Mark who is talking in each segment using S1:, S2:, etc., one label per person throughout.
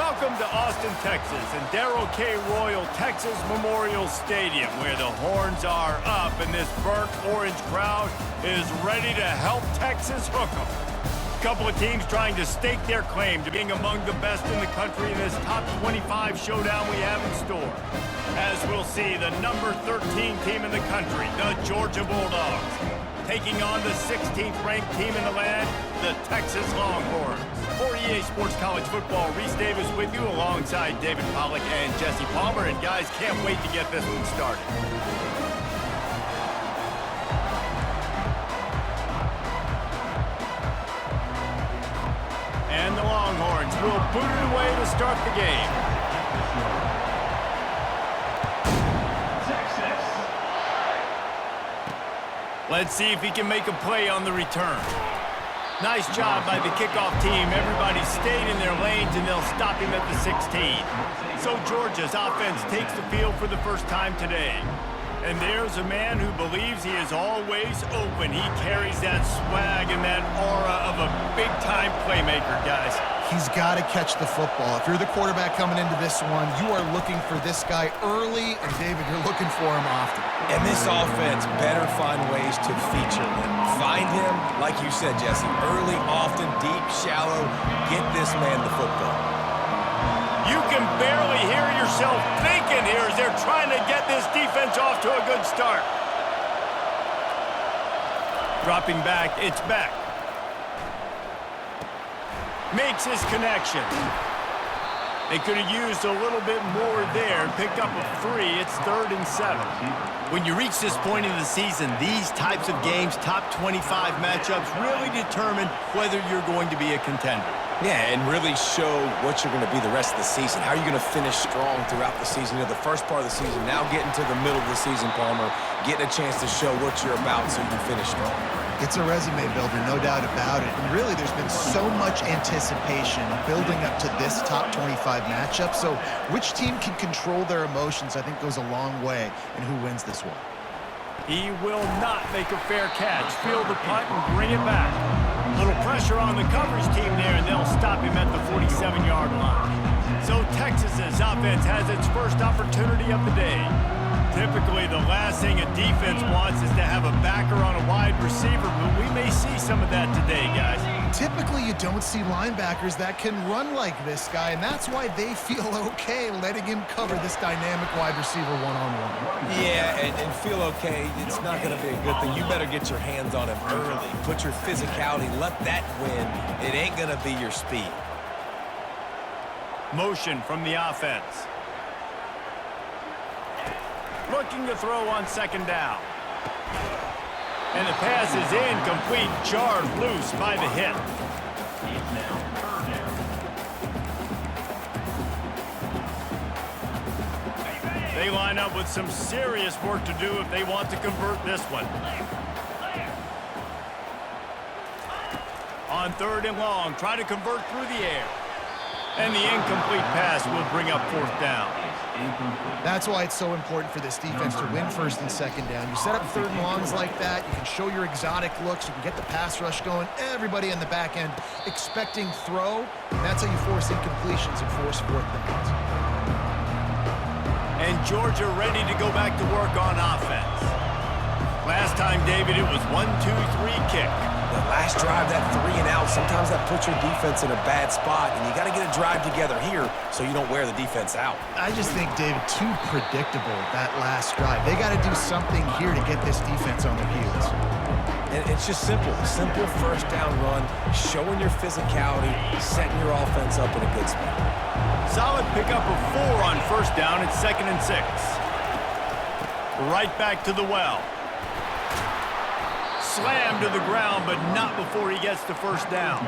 S1: Welcome to Austin, Texas, and Darrell K. Royal Texas Memorial Stadium, where the horns are up and this burnt orange crowd is ready to help Texas hook 'em. A couple of teams trying to stake their claim to being among the best in the country in this top 25 showdown we have in store. As we'll see, the number 13 team in the country, the Georgia Bulldogs, taking on the 16th ranked team in the land, the Texas Longhorns. For EA Sports College Football, Reese Davis with you alongside David Pollack and Jesse Palmer. And guys, can't wait to get this one started. And the Longhorns will boot it away to start the game. Let's see if he can make a play on the return. Nice job by the kickoff team. Everybody stayed in their lanes, and they'll stop him at the 16. So Georgia's offense takes the field for the first time today. And there's a man who believes he is always open. He carries that swag and that aura of a big-time playmaker, guys.
S2: He's got to catch the football. If you're the quarterback coming into this one, you are looking for this guy early, and David, you're looking for him often.
S3: And this offense better find ways to feature him. Find him, like you said, Jesse, early, often, deep, shallow. Get this man the football.
S1: You can barely hear yourself thinking here as they're trying to get this defense off to a good start. Dropping back, it's back. Makes his connection. They could have used a little bit more there. Picked up a 3. It's 3rd and 7. When you reach this point in the season, these types of games, top 25 matchups, really determine whether you're going to be a contender.
S3: Yeah, and really show what you're going to be the rest of the season. How are you going to finish strong throughout the season? You know, the first part of the season, now getting to the middle of the season, Palmer, getting a chance to show what you're about so you can finish strong.
S2: It's a resume builder, no doubt about it. And really, there's been so much anticipation building up to this top 25 matchup. So which team can control their emotions, I think, goes a long way in who wins this one.
S1: He will not make a fair catch. Field the punt and bring it back. A little pressure on the coverage team there, and they'll stop him at the 47-yard line. So Texas's offense has its first opportunity of the day. Typically, the last thing a defense wants is to have a backer on a wide receiver, but we may see some of that today, guys.
S2: Typically, you don't see linebackers that can run like this guy, and that's why they feel okay letting him cover this dynamic wide receiver one-on-one.
S3: Yeah, and feel okay. It's not going to be a good thing. You better get your hands on him early. Put your physicality. Let that win. It ain't going to be your speed.
S1: Motion from the offense. Looking to throw on 2nd down. And the pass is incomplete. Jarred loose by the hit. They line up with some serious work to do if they want to convert this one. On 3rd and long, try to convert through the air. And the incomplete pass will bring up 4th down.
S2: That's why it's so important for this defense to win 1st and 2nd down. You set up 3rd and longs like that, you can show your exotic looks, you can get the pass rush going, everybody in the back end expecting throw, and that's how you force incompletions and force 4th downs.
S1: And Georgia ready to go back to work on offense. Last time, David, it was 1-2-3 kick.
S3: The last drive, that 3 and out, sometimes that puts your defense in a bad spot, and you got to get a drive together here so you don't wear the defense out.
S2: I just think, David, too predictable, that last drive. They got to do something here to get this defense on their heels.
S3: And it's just simple. Simple 1st down run, showing your physicality, setting your offense up in a good spot.
S1: Solid pickup of 4 on 1st down. It's 2nd and 6. Right back to the well. Slammed to the ground, but not before he gets to 1st down.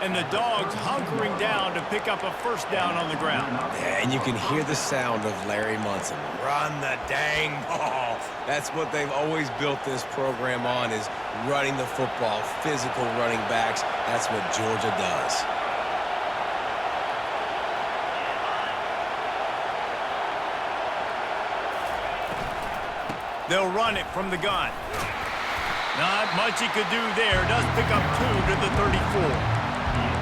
S1: And the Dogs hunkering down to pick up a 1st down on the ground.
S3: Yeah, and you can hear the sound of Larry Munson. Run the dang ball. That's what they've always built this program on, is running the football, physical running backs. That's what Georgia does.
S1: They'll run it from the gun. Not much he could do there. Does pick up 2 to the 34.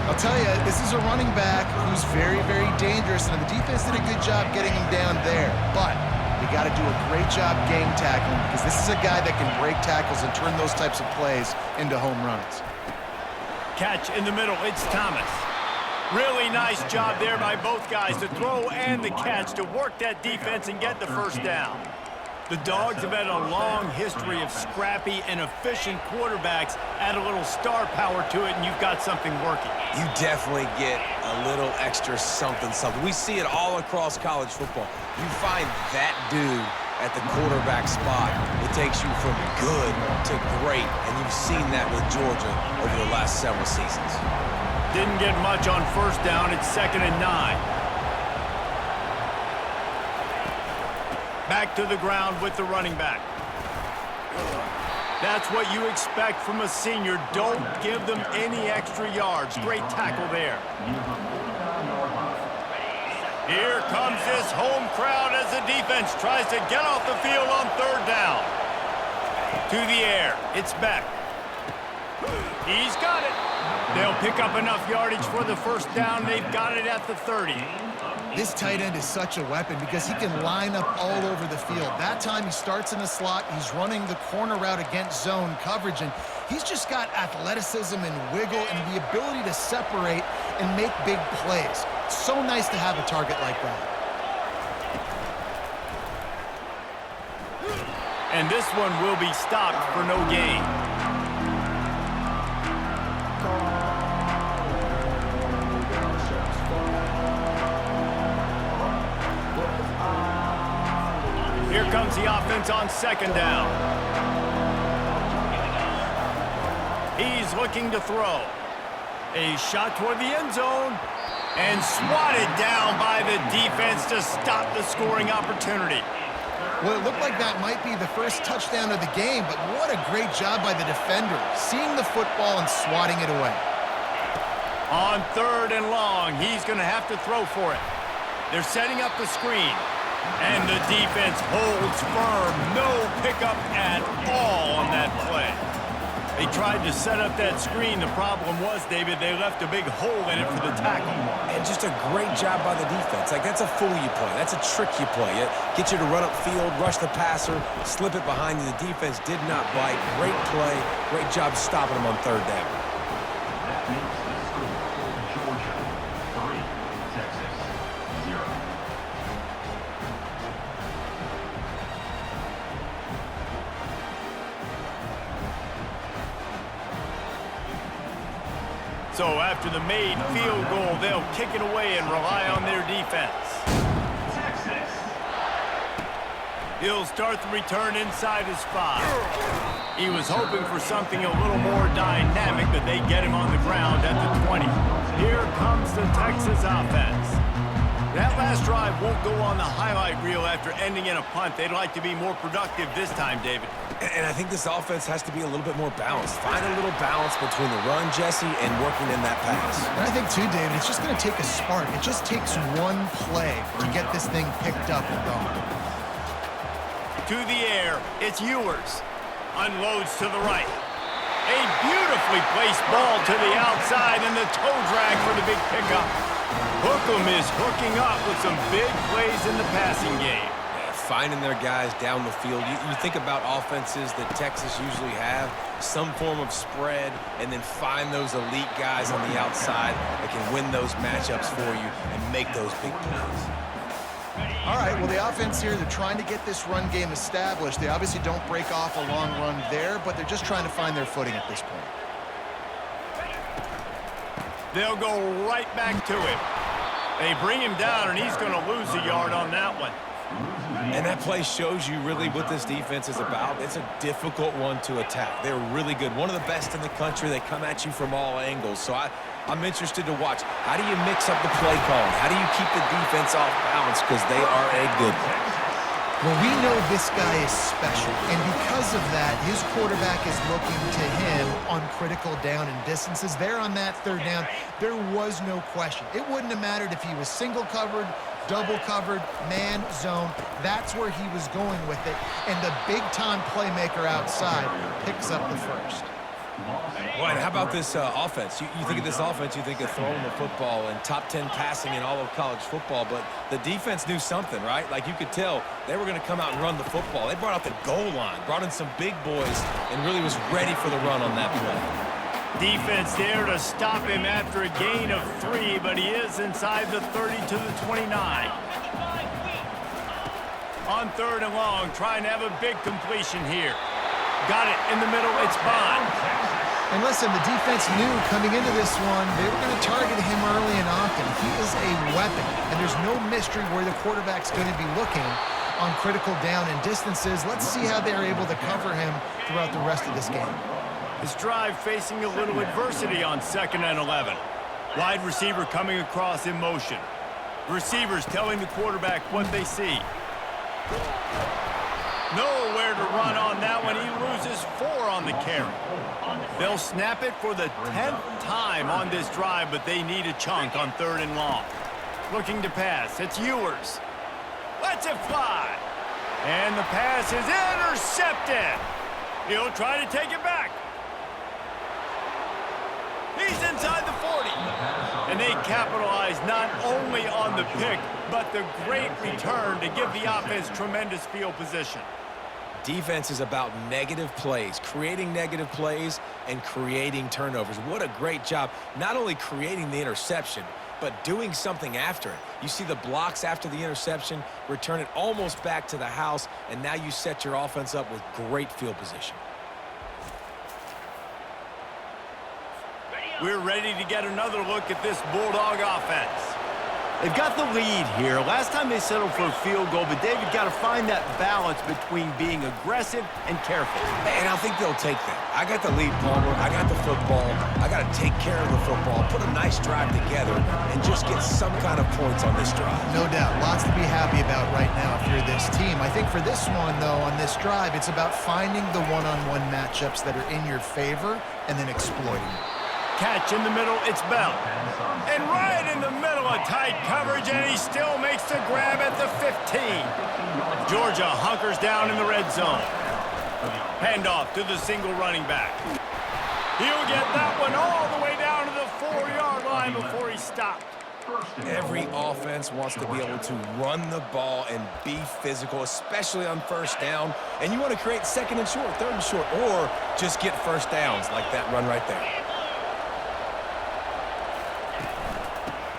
S2: I'll tell you, this is a running back who's very, very dangerous, and the defense did a good job getting him down there. But you got to do a great job game tackling because this is a guy that can break tackles and turn those types of plays into home runs.
S1: Catch in the middle, it's Thomas. Really nice job there by both guys, the throw and the catch to work that defense and get the first down. The Dogs have had a long history of scrappy and efficient quarterbacks. Add a little star power to it, and you've got something working.
S3: You definitely get a little extra something. We see it all across college football. You find that dude at the quarterback spot, it takes you from good to great, and you've seen that with Georgia over the last several seasons.
S1: Didn't get much on first down. It's 2nd and 9. Back to the ground with the running back. That's what you expect from a senior. Don't give them any extra yards. Great tackle there. Here comes this home crowd as the defense tries to get off the field on 3rd down. To the air. It's Beck. He's got it. They'll pick up enough yardage for the first down. They've got it at the 30.
S2: This tight end is such a weapon because he can line up all over the field. That time he starts in the slot. He's running the corner route against zone coverage, and he's just got athleticism and wiggle and the ability to separate and make big plays. It's so nice to have a target like that.
S1: And this one will be stopped for no gain. Here comes the offense on 2nd down. He's looking to throw. A shot toward the end zone. And swatted down by the defense to stop the scoring opportunity.
S2: Well, it looked like that might be the first touchdown of the game, but what a great job by the defender, seeing the football and swatting it away.
S1: On 3rd and long, he's going to have to throw for it. They're setting up the screen. And the defense holds firm. No pickup at all on that play. They tried to set up that screen. The problem was, David, they left a big hole in it for the tackle.
S3: And just a great job by the defense. Like, that's a fool you play. That's a trick you play. It gets you to run upfield, rush the passer, slip it behind you. The defense did not bite. Great play. Great job stopping them on 3rd down.
S1: So after the made field goal, they'll kick it away and rely on their defense. He'll start the return inside his 5. He was hoping for something a little more dynamic, but they get him on the ground at the 20. Here comes the Texas offense. That last drive won't go on the highlight reel after ending in a punt. They'd like to be more productive this time, David.
S3: And I think this offense has to be a little bit more balanced. Find a little balance between the run, Jesse, and working in that pass.
S2: And I think, too, David, it's just going to take a spark. It just takes one play to get this thing picked up and going.
S1: To the air, it's Ewers. Unloads to the right. A beautifully placed ball to the outside, and the toe drag for the big pickup. Hookem is hooking up with some big plays in the passing game.
S3: Yeah, finding their guys down the field. You think about offenses that Texas usually have, some form of spread, and then find those elite guys on the outside that can win those matchups for you and make those big plays.
S2: All right, well, the offense here, they're trying to get this run game established. They obviously don't break off a long run there, but they're just trying to find their footing at this point.
S1: They'll go right back to him. They bring him down, and he's going to lose a yard on that one.
S3: And that play shows you really what this defense is about. It's a difficult one to attack. They're really good. One of the best in the country. They come at you from all angles. So I'm interested to watch. How do you mix up the play calling? How do you keep the defense off balance? Because they are a good one.
S2: Well, we know this guy is special, and because of that, his quarterback is looking to him on critical down and distances. There on that 3rd down, there was no question. It wouldn't have mattered if he was single covered, double covered, man, zone. That's where he was going with it, and the big-time playmaker outside picks up the first.
S3: Well, and how about this offense? You think of this offense, you think of throwing the football and top 10 passing in all of college football, but the defense knew something, right? Like you could tell they were going to come out and run the football. They brought out the goal line, brought in some big boys, and really was ready for the run on that play.
S1: Defense there to stop him after a gain of 3, but he is inside the 30 to the 29. On 3rd and long, trying to have a big completion here. Got it in the middle, it's Bond.
S2: And listen, the defense knew coming into this one, they were going to target him early and often. He is a weapon, and there's no mystery where the quarterback's going to be looking on critical down and distances. Let's see how they're able to cover him throughout the rest of this game.
S1: His drive facing a little adversity on 2nd and 11. Wide receiver coming across in motion. Receivers telling the quarterback what they see. Nowhere to run on that one. He loses 4 on the carry. They'll snap it for the 10th time on this drive, but they need a chunk on 3rd and long. Looking to pass. It's Ewers. Lets it fly. And the pass is intercepted. He'll try to take it back. He's inside the 40. And they capitalize not only on the pick, but the great return to give the offense tremendous field position.
S3: Defense is about negative plays, creating negative plays and creating turnovers. What a great job, not only creating the interception, but doing something after it. You see the blocks after the interception, return it almost back to the house, and now you set your offense up with great field position.
S1: We're ready to get another look at this Bulldog offense. They've got the lead here. Last time they settled for a field goal, but David got to find that balance between being aggressive and careful.
S3: And I think they'll take that. I got the lead, Palmer. I got the football. I got to take care of the football, put a nice drive together, and just get some kind of points on this drive.
S2: No doubt. Lots to be happy about right now if you're this team. I think for this one, though, on this drive, it's about finding the one-on-one matchups that are in your favor and then exploiting it.
S1: Catch in the middle, it's Bell. And right in the middle of tight coverage, and he still makes the grab at the 15. Georgia hunkers down in the red zone. Handoff to the single running back. He'll get that one all the way down to the 4-yard line before he stopped.
S3: Every offense wants to be able to run the ball and be physical, especially on 1st down. And you want to create 2nd and short, 3rd and short, or just get 1st downs like that run right there.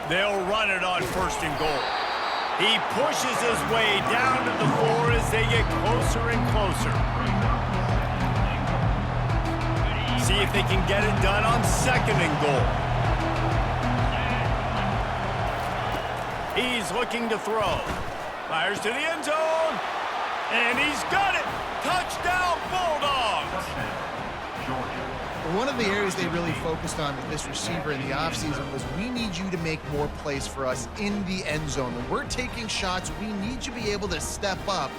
S1: They'll run it on 1st and goal. He pushes his way down to the 4 as they get closer and closer. See if they can get it done on 2nd and goal. He's looking to throw. Fires to the end zone. And he's got it. Touchdown, Bulldogs.
S2: One of the areas they really focused on with this receiver in the offseason was we need you to make more plays for us in the end zone. When we're taking shots, we need you to be able to step up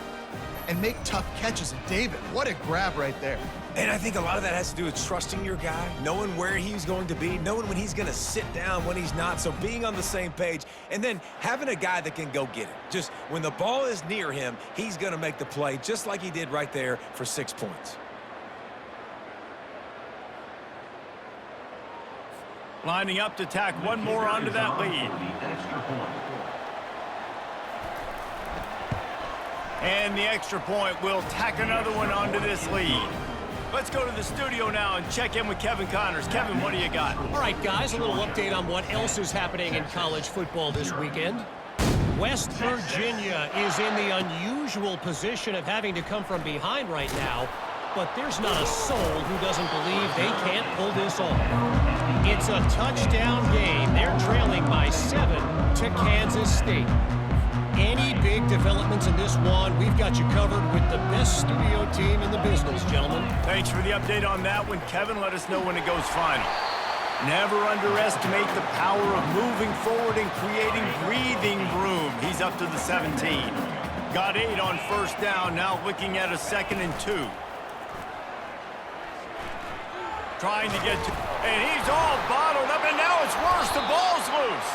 S2: and make tough catches. And David, what a grab right there.
S3: And I think a lot of that has to do with trusting your guy, knowing where he's going to be, knowing when he's going to sit down, when he's not. So being on the same page, and then having a guy that can go get it. Just when the ball is near him, he's going to make the play just like he did right there for 6 points.
S1: Lining up to tack one more onto that lead. And the extra point will tack another one onto this lead. Let's go to the studio now and check in with Kevin Connors. Kevin, what do you got?
S4: All right, guys, a little update on what else is happening in college football this weekend. West Virginia is in the unusual position of having to come from behind right now, but there's not a soul who doesn't believe they can't pull this off. It's a touchdown game. They're trailing by 7 to Kansas State. Any big developments in this one, we've got you covered with the best studio team in the business, gentlemen.
S1: Thanks for the update on that one, Kevin. Let us know when it goes final. Never underestimate the power of moving forward and creating breathing room. He's up to the 17. Got 8 on 1st down, now looking at a 2nd and 2. Trying to get to, and he's all bottled up, and now it's worse. The ball's loose.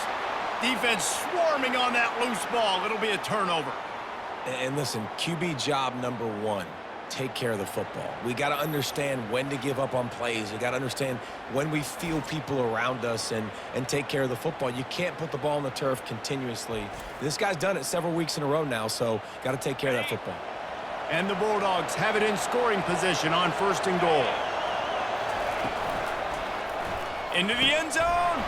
S1: Defense swarming on that loose ball. It'll be a turnover.
S3: And listen, QB job number 1. take care of the football. We got to understand when to give up on plays. We got to understand when we feel people around us and take care of the football. You can't put the ball on the turf continuously. This guy's done it several weeks in a row now, so got to take care of that football.
S1: And the Bulldogs have it in scoring position on 1st and goal. Into the end zone.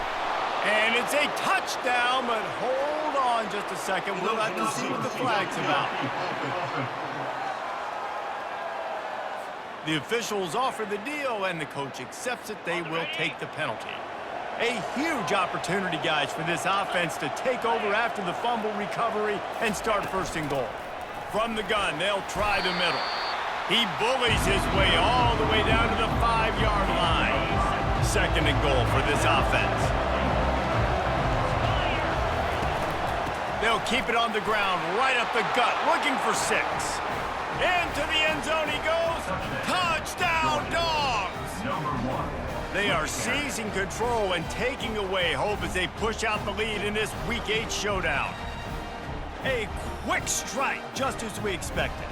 S1: And it's a touchdown, but hold on just a second. We'll have to see what the flag's about. The officials offer the deal, and the coach accepts it. They will take the penalty. A huge opportunity, guys, for this offense to take over after the fumble recovery and start 1st and goal. From the gun, they'll try the middle. He bullies his way all the way down to the 5-yard line. 2nd and goal for this offense. They'll keep it on the ground, right up the gut, looking for 6. Into the end zone he goes. Touchdown, Dogs! They are seizing control and taking away hope as they push out the lead in this Week 8 showdown. A quick strike, just as we expected.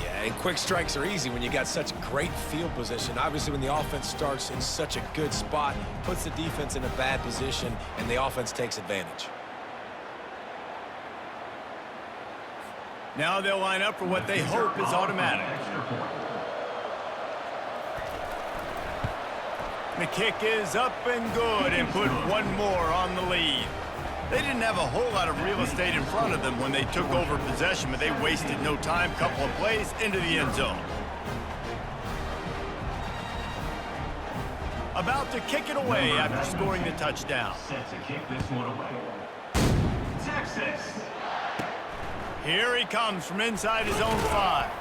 S3: Yeah, and quick strikes are easy when you got such great field position. Obviously, when the offense starts in such a good spot, puts the defense in a bad position, and the offense takes advantage.
S1: Now they'll line up for what they hope is automatic. The kick is up and good and put one more on the lead. They didn't have a whole lot of real estate in front of them when they took over possession, but they wasted no time. Couple of plays into the end zone. About to kick it away after scoring the touchdown.
S5: Set to kick this one away. Texas.
S1: Here he comes from inside his own 5.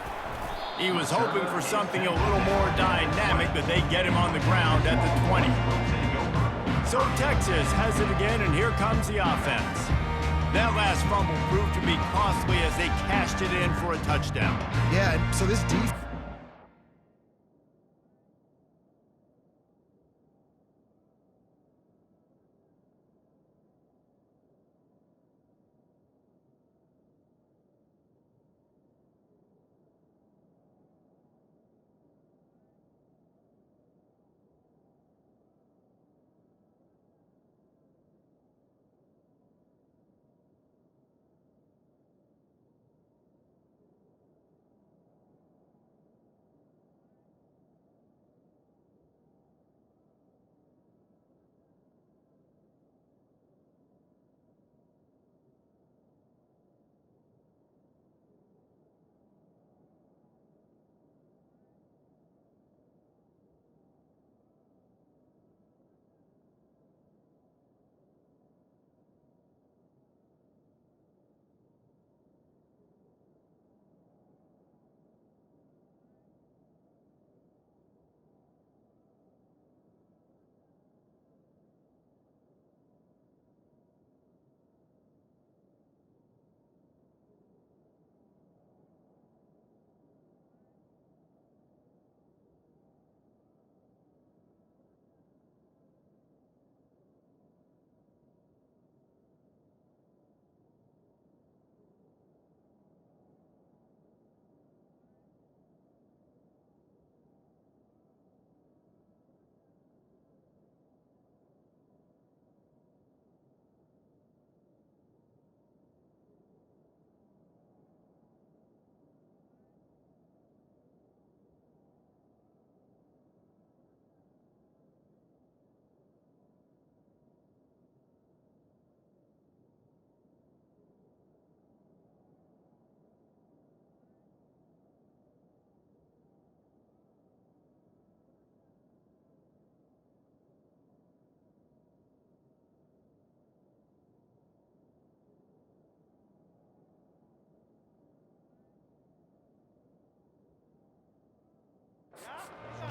S1: He was hoping for something a little more dynamic, but they get him on the ground at the 20. So Texas has it again, and here comes the offense. That last fumble proved to be costly as they cashed it in for a touchdown.
S2: Yeah, and so this defense...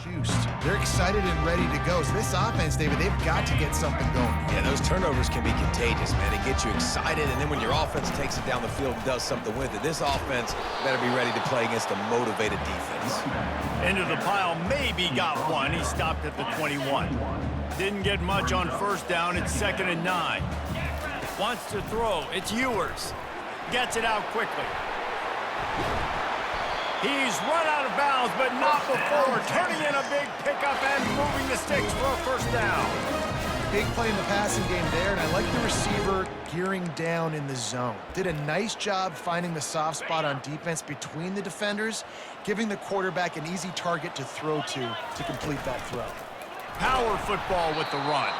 S2: juiced. They're excited and ready to go. So this offense, David, they've got to get something going.
S3: Yeah, those turnovers can be contagious, man. It gets you excited, and then when your offense takes it down the field and does something with it, this offense better be ready to play against a motivated defense.
S1: Into the pile, maybe got one. He stopped at the 21. Didn't get much on first down. It's 2nd and 9. Wants to throw. It's Ewers. Gets it out quickly. He's run out of bounds, but not before turning in a big pickup and moving the sticks for a first down.
S2: Big play in the passing game there, and I like the receiver gearing down in the zone. Did a nice job finding the soft spot on defense between the defenders, giving the quarterback an easy target to throw to complete that throw.
S1: Power football with the run.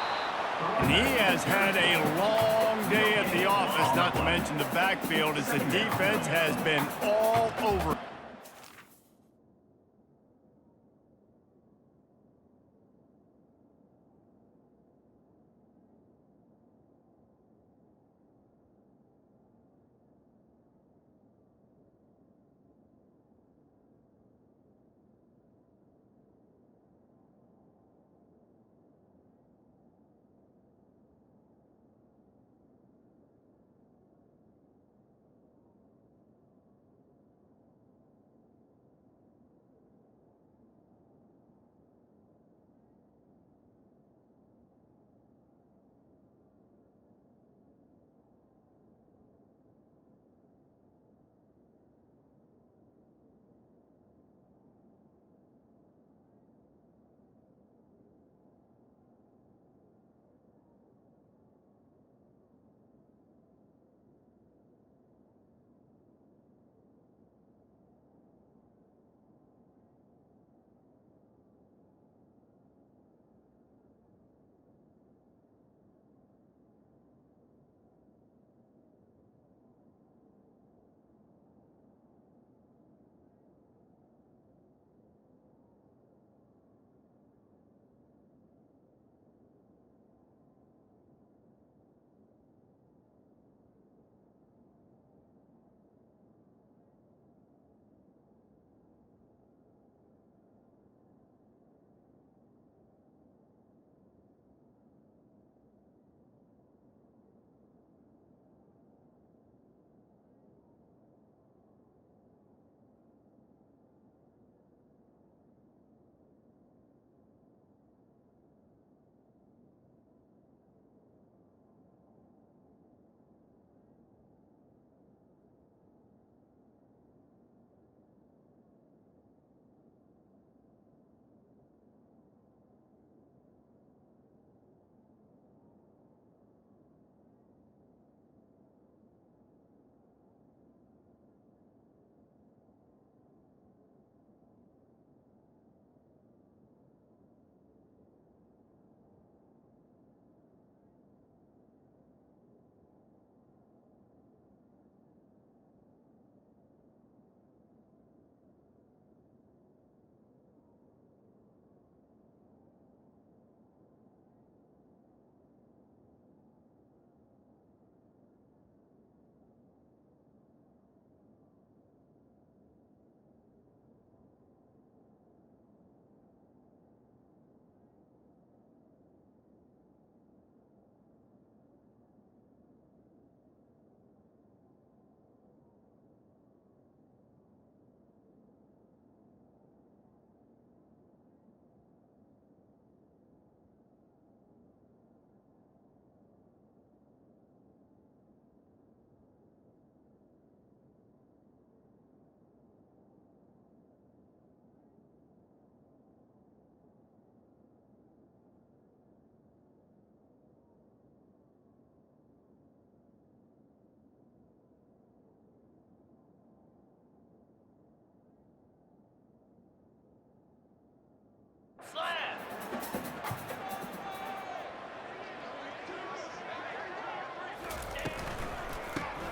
S1: And he has had a long day at the office, not to mention the backfield, as the defense has been all over.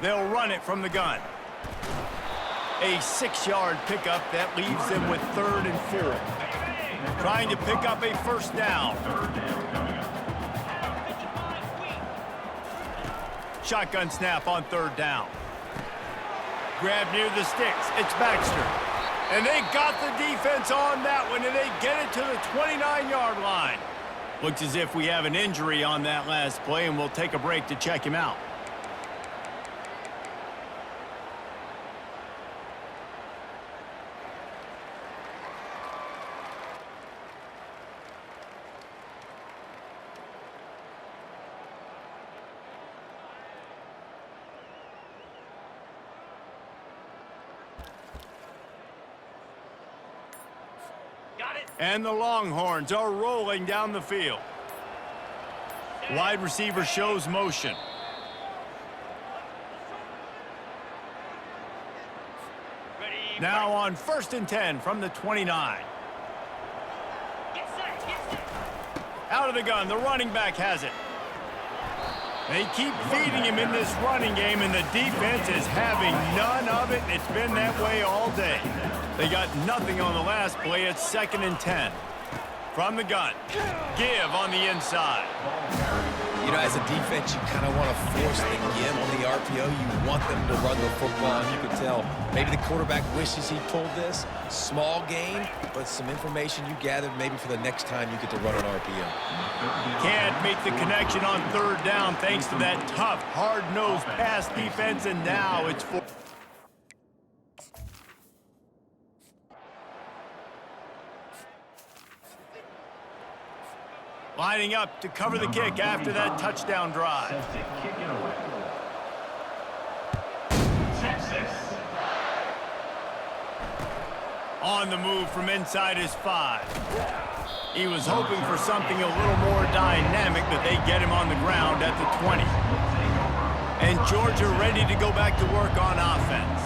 S1: They'll run it from the gun. A 6-yard pickup that leaves them with 3rd and 4. Trying to pick up a first down. Shotgun snap on 3rd down. Grab near the sticks. It's Baxter. And they got the defense on that one, and they get it to the 29-yard line. Looks as if we have an injury on that last play, and we'll take a break to check him out. And the Longhorns are rolling down the field. Wide receiver shows motion. Now on 1st and 10 from the 29. Out of the gun, the running back has it. They keep feeding him in this running game, and the defense is having none of it. It's been that way all day. They got nothing on the last play. It's 2nd and 10. From the gun, give on the inside.
S3: You know, as a defense, you kind of want to force the give on the RPO. You want them to run the football, and you can tell maybe the quarterback wishes he pulled this. Small gain, but some information you gathered maybe for the next time you get to run an RPO.
S1: Can't make the connection on 3rd down thanks to that tough, hard-nosed pass defense, and now it's 4th. Lining up to cover the kick after that touchdown drive.
S5: Set to kick it away. Texas.
S1: On the move from inside his 5. He was hoping for something a little more dynamic, but they get him on the ground at the 20. And Georgia ready to go back to work on offense.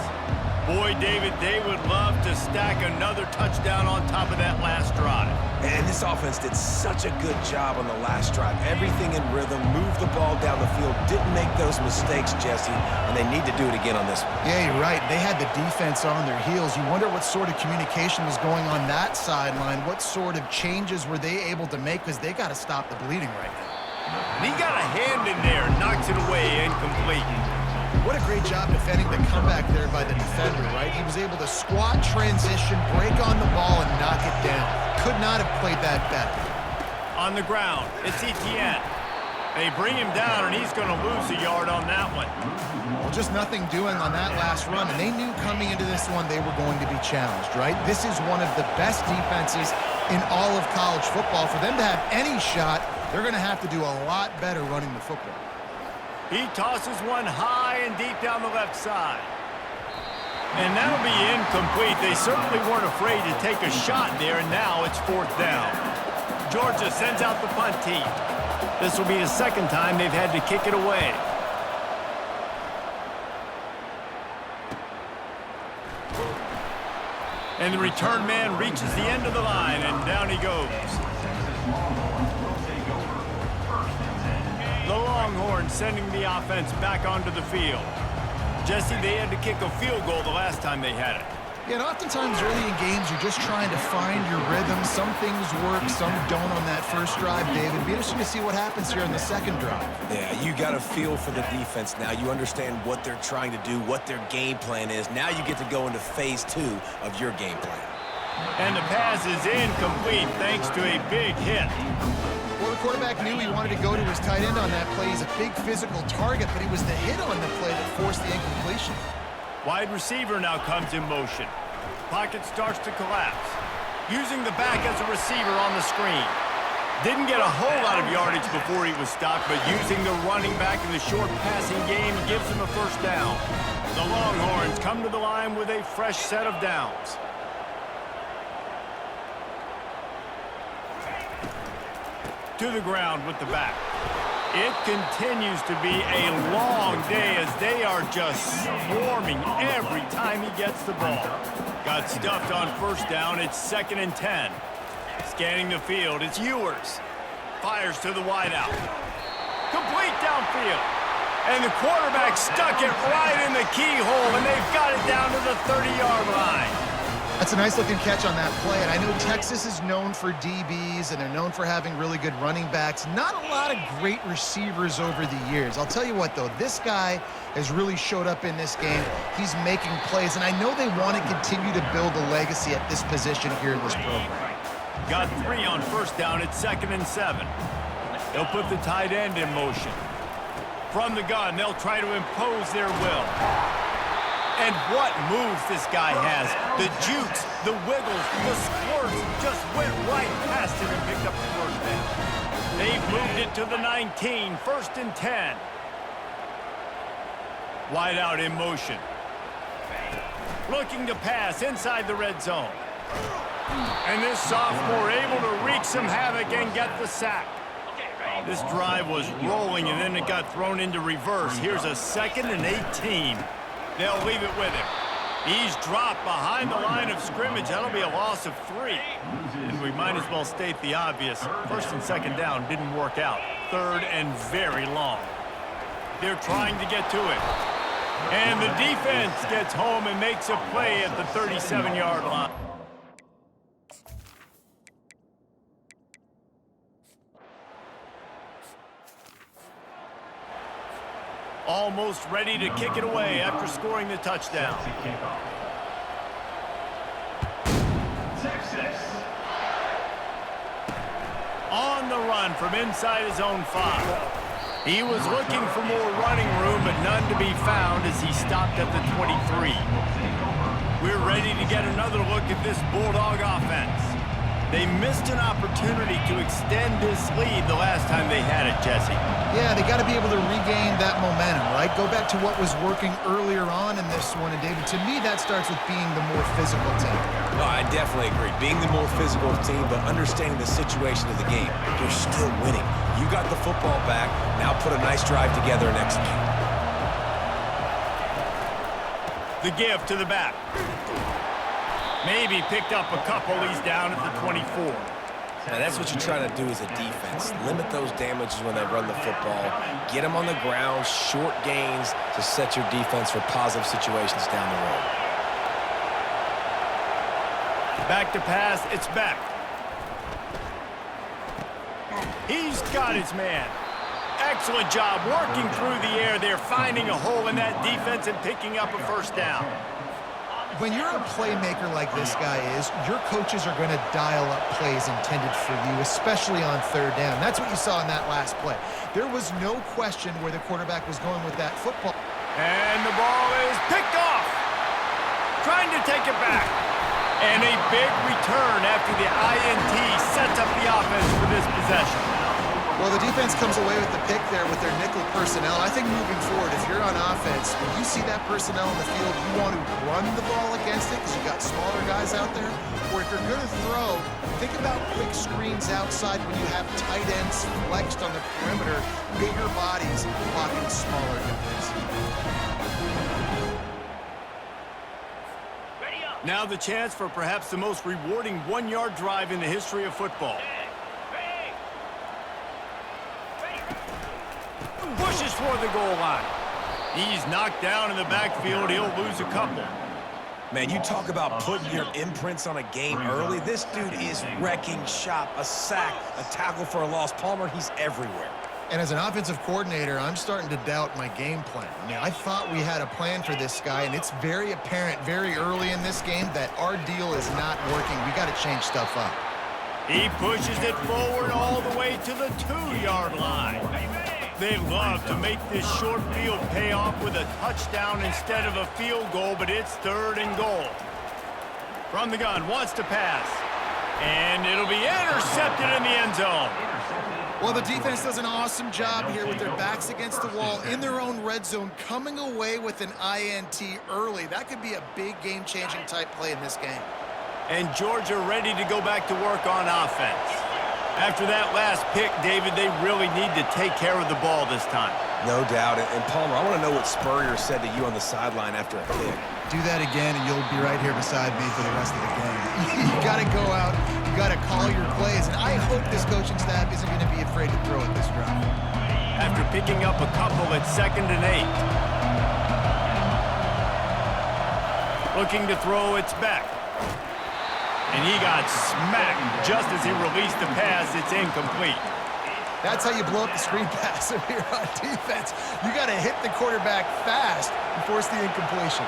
S1: Boy, David, they would love to stack another touchdown on top of that last drive.
S3: And this offense did such a good job on the last drive. Everything in rhythm, moved the ball down the field, didn't make those mistakes, Jesse, and they need to do it again on this one.
S2: Yeah, you're right. They had the defense on their heels. You wonder what sort of communication was going on that sideline. What sort of changes were they able to make, because they got to stop the bleeding right now.
S1: And he got a hand in there and knocks it away incomplete.
S2: What a great job defending the comeback there by the defender, right? He was able to squat, transition, break on the ball, and knock it down. Could not have played that better.
S1: On the ground, it's Etienne. They bring him down, and he's going to lose a yard on that one.
S2: Well, just nothing doing on that last run, and they knew coming into this one they were going to be challenged, right? This is one of the best defenses in all of college football. For them to have any shot, they're going to have to do a lot better running the football.
S1: He tosses one high and deep down the left side. And that'll be incomplete. They certainly weren't afraid to take a shot there, and now it's 4th down. Georgia sends out the punt team. This will be the 2nd time they've had to kick it away. And the return man reaches the end of the line, and down he goes. The Longhorns sending the offense back onto the field. Jesse, they had to kick a field goal the last time they had it.
S2: Yeah, and oftentimes early in games, you're just trying to find your rhythm. Some things work, some don't on that first drive, David. Be interesting to see what happens here in the 2nd drive.
S3: Yeah, you got a feel for the defense now. You understand what they're trying to do, what their game plan is. Now you get to go into phase 2 of your game plan.
S1: And the pass is incomplete thanks to a big hit.
S2: Well, the quarterback knew he wanted to go to his tight end on that play. He's a big physical target, but it was the hit on the play that forced the incompletion.
S1: Wide receiver now comes in motion. Pocket starts to collapse. Using the back as a receiver on the screen. Didn't get a whole lot of yardage before he was stopped, but using the running back in the short passing game gives him a 1st down. The Longhorns come to the line with a fresh set of downs. To the ground with the back. It continues to be a long day as they are just swarming every time he gets the ball. Got stuffed on 1st down. It's 2nd and 10. Scanning the field, it's Ewers. Fires to the wideout. Complete downfield. And the quarterback stuck it right in the keyhole, and they've got it down to the 30-yard line.
S2: That's a nice-looking catch on that play, and I know Texas is known for DBs, and they're known for having really good running backs. Not a lot of great receivers over the years. I'll tell you what, though, this guy has really showed up in this game. He's making plays, and I know they want to continue to build a legacy at this position here in this program.
S1: Got 3 on 1st down. It's 2nd and 7. They'll put the tight end in motion. From the gun, they'll try to impose their will. And what moves this guy has. The jukes, the wiggles, the squirts just went right past him and picked up the 1st down. They've moved it to the 19, 1st and 10. Wide out in motion. Looking to pass inside the red zone. And this sophomore able to wreak some havoc and get the sack. This drive was rolling, and then it got thrown into reverse. Here's a 2nd and 18. They'll leave it with him. He's dropped behind the line of scrimmage. That'll be a loss of 3. And we might as well state the obvious. 1st and 2nd down didn't work out. 3rd and very long. They're trying to get to it. And the defense gets home and makes a play at the 37-yard line. Almost ready to kick it away after scoring the touchdown.
S5: Texas.
S1: On the run from inside his own 5. He was looking for more running room, but none to be found as he stopped at the 23. We're ready to get another look at this Bulldog offense. They missed an opportunity to extend this lead the last time they had it, Jesse.
S2: Yeah, they got to be able to regain that momentum, right? Go back to what was working earlier on in this one. And, David, to me, that starts with being the more physical team.
S3: No, I definitely agree. Being the more physical team, but understanding the situation of the game. You're still winning. You got the football back. Now put a nice drive together and execute.
S1: The give to the back. Maybe picked up a couple. He's down at the 24.
S3: Now, that's what you're trying to do as a defense. Limit those damages when they run the football. Get them on the ground, short gains to set your defense for positive situations down the road.
S1: Back to pass. It's back. He's got his man. Excellent job working through the air there, finding a hole in that defense and picking up a 1st down.
S2: When you're a playmaker like this guy is, your coaches are going to dial up plays intended for you, especially on 3rd down. That's what you saw in that last play. There was no question where the quarterback was going with that football.
S1: And the ball is picked off. Trying to take it back. And a big return after the INT sets up the offense for this possession.
S2: Well, the defense comes away with the pick there with their nickel personnel. I think moving forward, if you're on offense, when you see that personnel in the field, you want to run the ball against it because you got smaller guys out there. Or if you're going to throw, think about quick screens outside when you have tight ends flexed on the perimeter, bigger bodies blocking smaller guys.
S1: Now the chance for perhaps the most rewarding 1-yard drive in the history of football. Pushes for the goal line. He's knocked down in the backfield. He'll lose a couple.
S3: Man, you talk about putting your imprints on a game early. This dude is wrecking shop. A sack, a tackle for a loss. Palmer, he's everywhere.
S2: And as an offensive coordinator, I'm starting to doubt my game plan. I mean, I thought we had a plan for this guy, and it's very apparent very early in this game that our deal is not working. We got to change stuff up.
S1: He pushes it forward all the way to the 2-yard line. They love to make this short field pay off with a touchdown instead of a field goal, but it's 3rd and goal. From the gun, wants to pass. And it'll be intercepted in the end zone.
S2: Well, the defense does an awesome job here with their backs against the wall in their own red zone, coming away with an INT early. That could be a big game-changing type play in this game.
S1: And Georgia ready to go back to work on offense. After that last pick, David, they really need to take care of the ball this time.
S3: No doubt. And Palmer, I want to know what Spurrier said to you on the sideline after a pick.
S2: Do that again, and you'll be right here beside me for the rest of the game. You got to go out. You got to call your plays. And I hope this coaching staff isn't going to be afraid to throw at this drive.
S1: After picking up a couple at 2nd and 8. Looking to throw, it's back. And he got smacked just as he released the pass. It's incomplete.
S2: That's how you blow up the screen pass if you're on defense. You got to hit the quarterback fast and force the incompletion.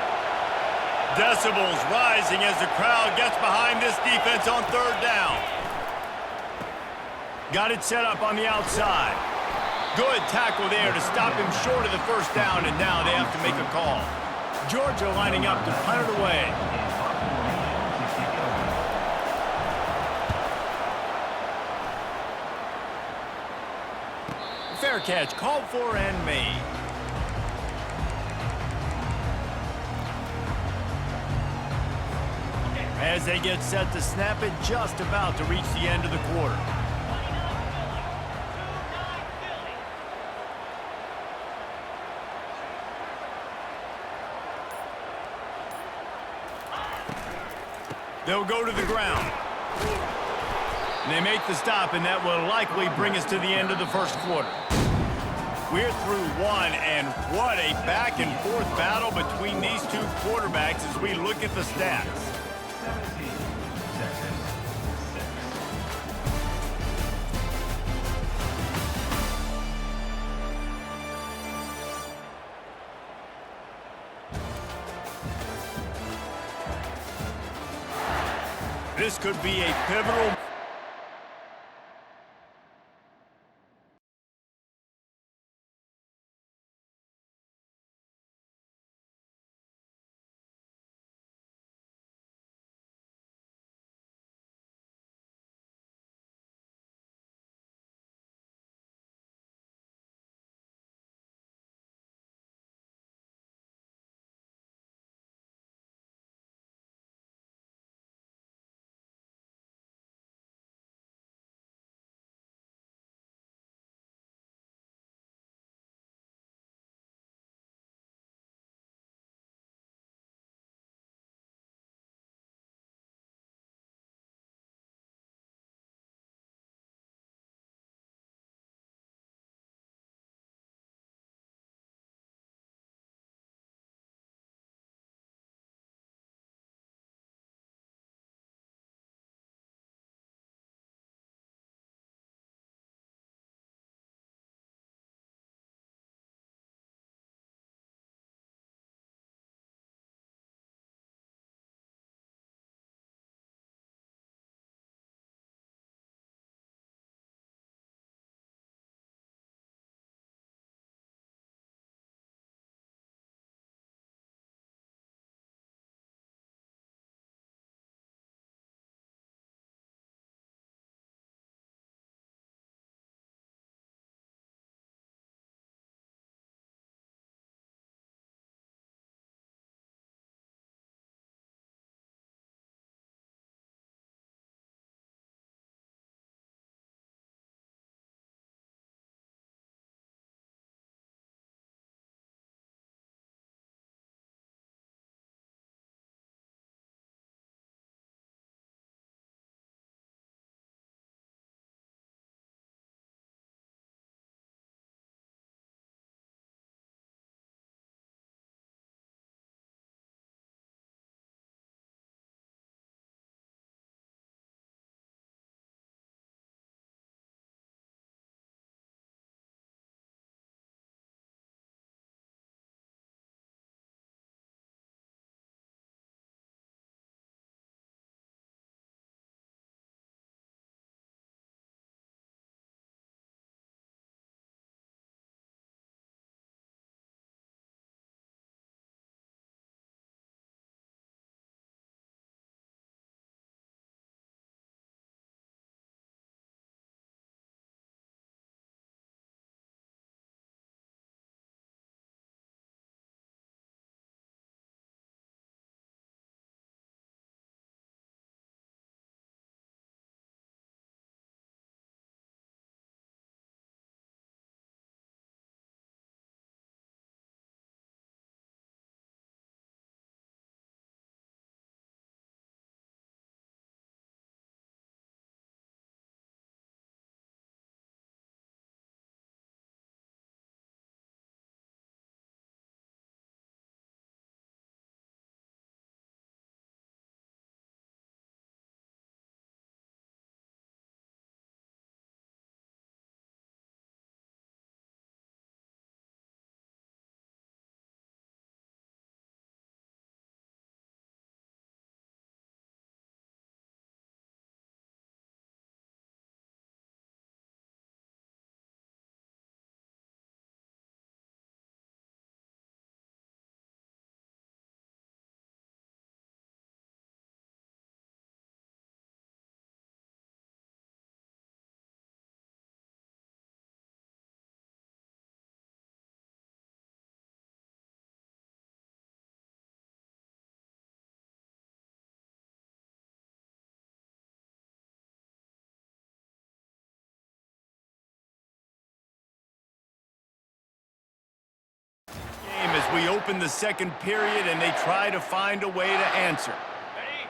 S1: Decibels rising as the crowd gets behind this defense on 3rd down. Got it set up on the outside. Good tackle there to stop him short of the 1st down, and now they have to make a call. Georgia lining up to punt it away. Fair catch, called for and made. as they get set to snap it just about to reach the end of the quarter. They'll go to the ground. And they make the stop, and that will likely bring us to the end of the first quarter. We're through one, and what a back-and-forth battle between these two quarterbacks as we look at the stats.
S5: 17 seconds. 6.
S1: This could be a pivotal we open the second period and they try to find a way to answer.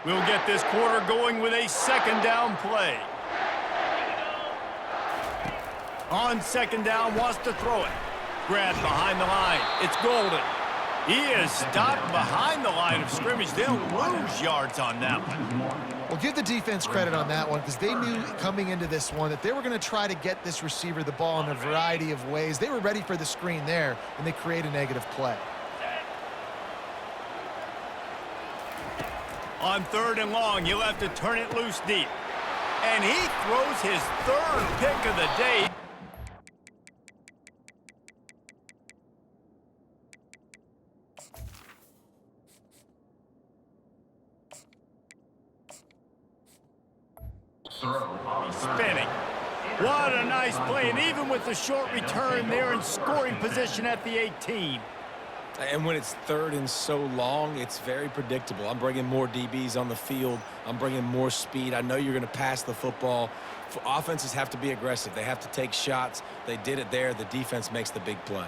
S1: We'll get this quarter going with a second down play. On second down, wants to throw it. Grabbed behind the line. It's Golden. He is stopped behind the line of scrimmage. They'll lose yards on that one.
S2: Well, give the defense credit on that one because they knew coming into this one that they were going to try to get this receiver the ball in a variety of ways. They were ready for the screen there, and they create a negative play.
S1: On third and long, he'll have to turn it loose deep. And he throws his third pick of the day. Spinning. What a nice play, and even with the short return, they're in scoring position at the 18.
S3: And when it's third and so long, it's very predictable. I'm bringing more DBs on the field. I'm bringing more speed. I know you're going to pass the football. Offenses have to be aggressive. They have to take shots. They did it there. The defense makes the big play.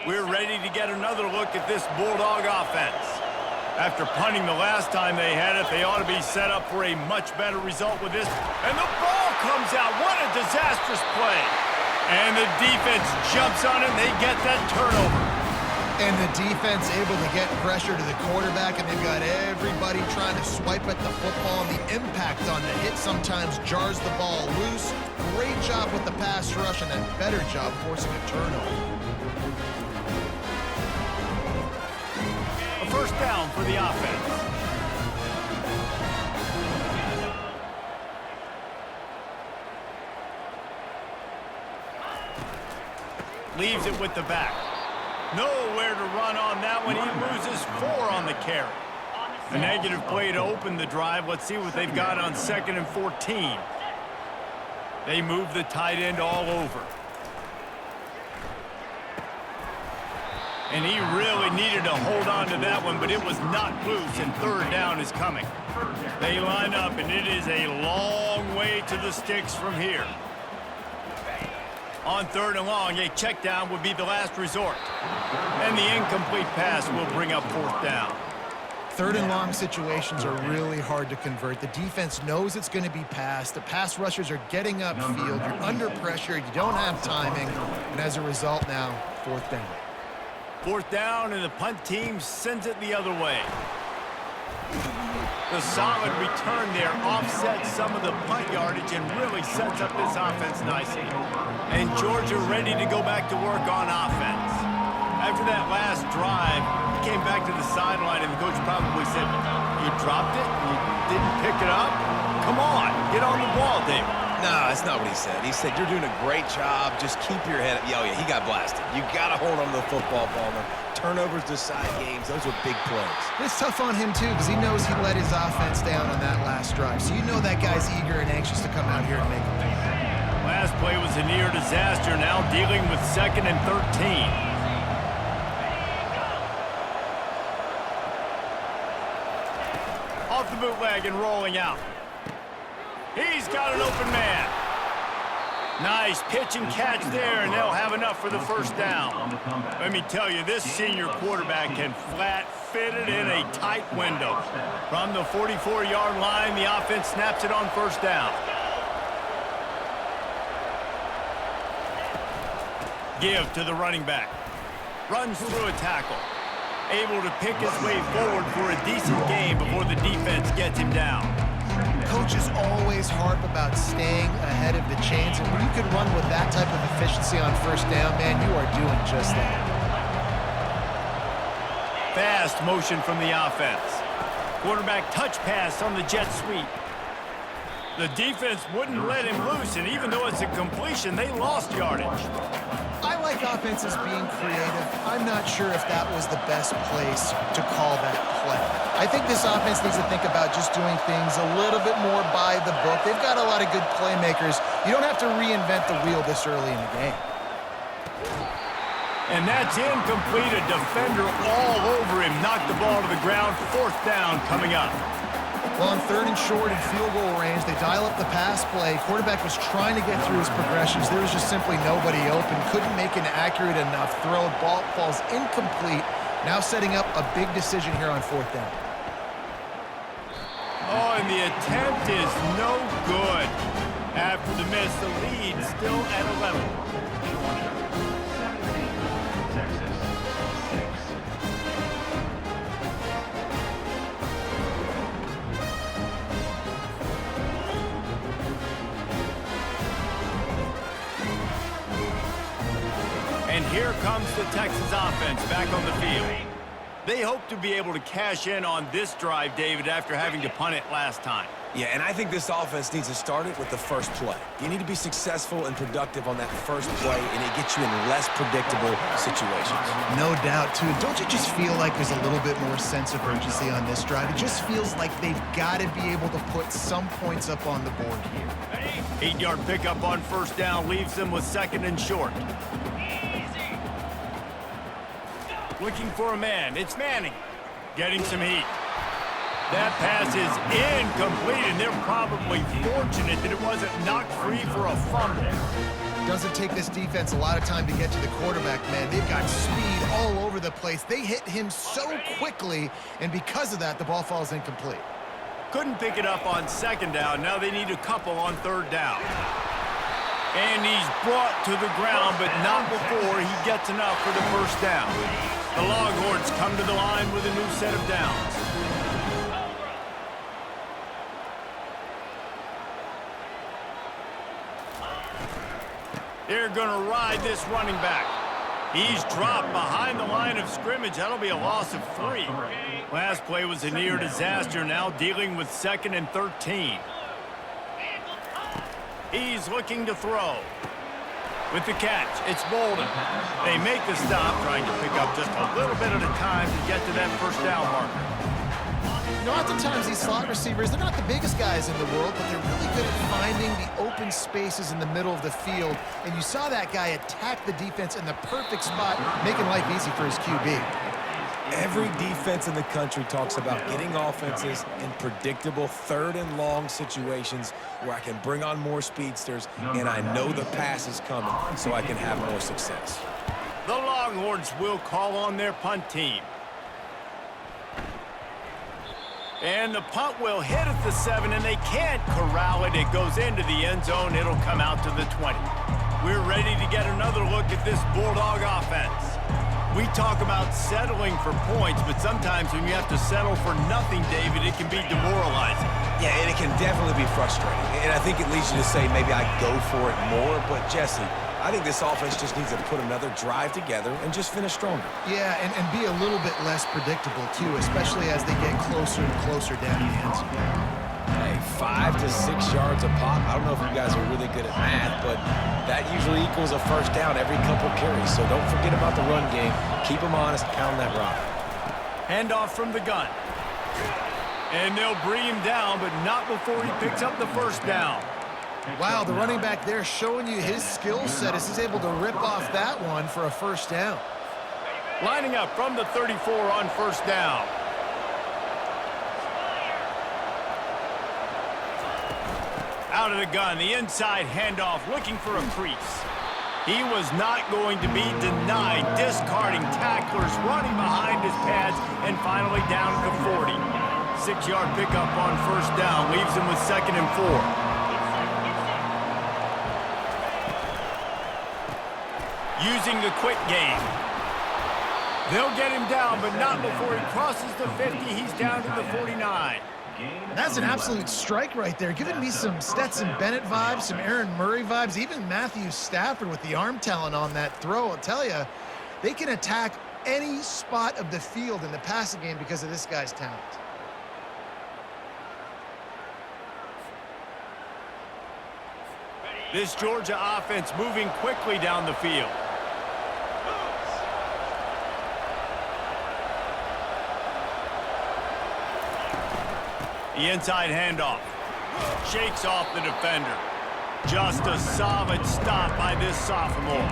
S1: We're ready to get another look at this Bulldog offense. After punting the last time they had it, they ought to be set up for a much better result with this. And the ball comes out. What a disastrous play. And the defense jumps on it, and they get that turnover.
S2: And the defense able to get pressure to the quarterback, and they've got everybody trying to swipe at the football, and the impact on the hit sometimes jars the ball loose. Great job with the pass rush, and a better job forcing a turnover.
S1: A first down for the offense. Leaves it with the back. Nowhere to run on that one. He loses 4 on the carry. A negative play to open the drive. Let's see what they've got on 2nd and 14. They move the tight end all over. And he really needed to hold on to that one, but it was not loose, and third down is coming. They line up, and it is a long way to the sticks from here. On third and long, a check down would be the last resort. And the incomplete pass will bring up fourth down.
S2: Third and long situations are really hard to convert. The defense knows it's going to be passed. The pass rushers are getting upfield. You're under pressure. You don't have timing. And as a result now, fourth down.
S1: Fourth down, and the punt team sends it the other way. The solid return there offsets some of the punt yardage and really sets up this offense nicely. And Georgia ready to go back to work on offense. After that last drive, he came back to the sideline, and the coach probably said, "You dropped it? You didn't pick it up? Come on, get on the ball, David."
S3: No, that's not what he said. He said, "You're doing a great job. Just keep your head up." Oh, yeah, he got blasted. You got to hold on to the football, Palmer. Turnovers decide games. Those are big plays.
S2: It's tough on him, too, because he knows he let his offense down on that last drive. So you know that guy's eager and anxious to come out here and make a play.
S1: Last play was a near disaster, now dealing with 2nd and 13. Off the bootleg and rolling out. He's got an open man. Nice pitch and catch there, and they'll have enough for the first down. Let me tell you, this senior quarterback can flat fit it in a tight window. From the 44-yard line, the offense snaps it on first down. Give to the running back. Runs through a tackle. Able to pick his way forward for a decent game before the defense gets him down.
S2: Coaches always harp about staying ahead of the chains, and when you can run with that type of efficiency on first down, man, you are doing just that.
S1: Fast motion from the offense. Quarterback touch pass on the jet sweep. The defense wouldn't let him loose, and even though it's a completion, they lost yardage.
S2: I like offenses being creative. I'm not sure if that was the best place to call that play. I think this offense needs to think about just doing things a little bit more by the book. They've got a lot of good playmakers. You don't have to reinvent the wheel this early in the game.
S1: And that's incomplete. A defender all over him. Knocked the ball to the ground. Fourth down coming up.
S2: Well, on 3rd and short in field goal range, they dial up the pass play. Quarterback was trying to get through his progressions. There was just simply nobody open. Couldn't make an accurate enough throw. Ball falls incomplete. Now setting up a big decision here on 4th down.
S1: Oh, and the attempt is no good. After the miss, the lead still at 11.
S5: Texas 6.
S1: And here comes the Texas offense back on the field. They hope to be able to cash in on this drive, David, after having to punt it last time.
S3: Yeah, and I think this offense needs to start it with the first play. You need to be successful and productive on that first play, and it gets you in less predictable situations.
S2: No doubt, too. Don't you just feel like there's a little bit more sense of urgency on this drive? It just feels like they've got to be able to put some points up on the board here.
S1: 8-yard pickup on 1st down leaves them with 2nd and short. Looking for a man. It's Manning. Getting some heat. That pass is incomplete, and they're probably fortunate that it wasn't knocked free for a fumble.
S2: Doesn't take this defense a lot of time to get to the quarterback, man. They've got speed all over the place. They hit him so quickly, and because of that, the ball falls incomplete.
S1: Couldn't pick it up on 2nd down. Now they need a couple on 3rd down. And he's brought to the ground, but not before he gets enough for the 1st down. The Longhorns come to the line with a new set of downs. They're going to ride this running back. He's dropped behind the line of scrimmage. That'll be a loss of 3. Last play was a near disaster, now dealing with 2nd and 13. He's looking to throw. With the catch, it's Bolden. They make the stop, trying to pick up just a little bit at a time to get to that 1st down marker.
S2: You know, oftentimes these slot receivers, they're not the biggest guys in the world, but they're really good at finding the open spaces in the middle of the field. And you saw that guy attack the defense in the perfect spot, making life easy for his QB.
S3: Every defense in the country talks about getting offenses in predictable 3rd and long situations where I can bring on more speedsters and I know the pass is coming so I can have more success.
S1: The Longhorns will call on their punt team. And the punt will hit at the 7, and they can't corral it. It goes into the end zone. It'll come out to the 20. We're ready to get another look at this Bulldog offense. We talk about settling for points, but sometimes when you have to settle for nothing, David, it can be demoralizing.
S3: Yeah, and it can definitely be frustrating. And I think it leads you to say maybe I go for it more. But, Jesse, I think this offense just needs to put another drive together and just finish stronger.
S2: Yeah, and be a little bit less predictable, too, especially as they get closer and closer down the end zone.
S3: Hey, 5 to 6 yards a pop. I don't know if you guys are really good at math, but that usually equals a 1st down every couple carries. So don't forget about the run game. Keep them honest, pound that rock.
S1: Handoff from the gun. And they'll bring him down, but not before he picks up the 1st down.
S2: Wow, the running back there showing you his skill set as he's able to rip off that one for a 1st down.
S1: Lining up from the 34 on 1st down. Out of the gun, the inside handoff, looking for a crease. He was not going to be denied, discarding tacklers, running behind his pads, and finally down at the 40. 6-yard pickup on 1st down, leaves him with 2nd and 4. Using the quick game. They'll get him down, but not before he crosses the 50. He's down to the 49.
S2: That's an absolute strike right there, giving me some Stetson Bennett vibes, some Aaron Murray vibes, even Matthew Stafford with the arm talent on that throw. I'll tell you, they can attack any spot of the field in the passing game because of this guy's talent.
S1: This Georgia offense moving quickly down the field. The inside handoff. Shakes off the defender. Just a solid stop by this sophomore.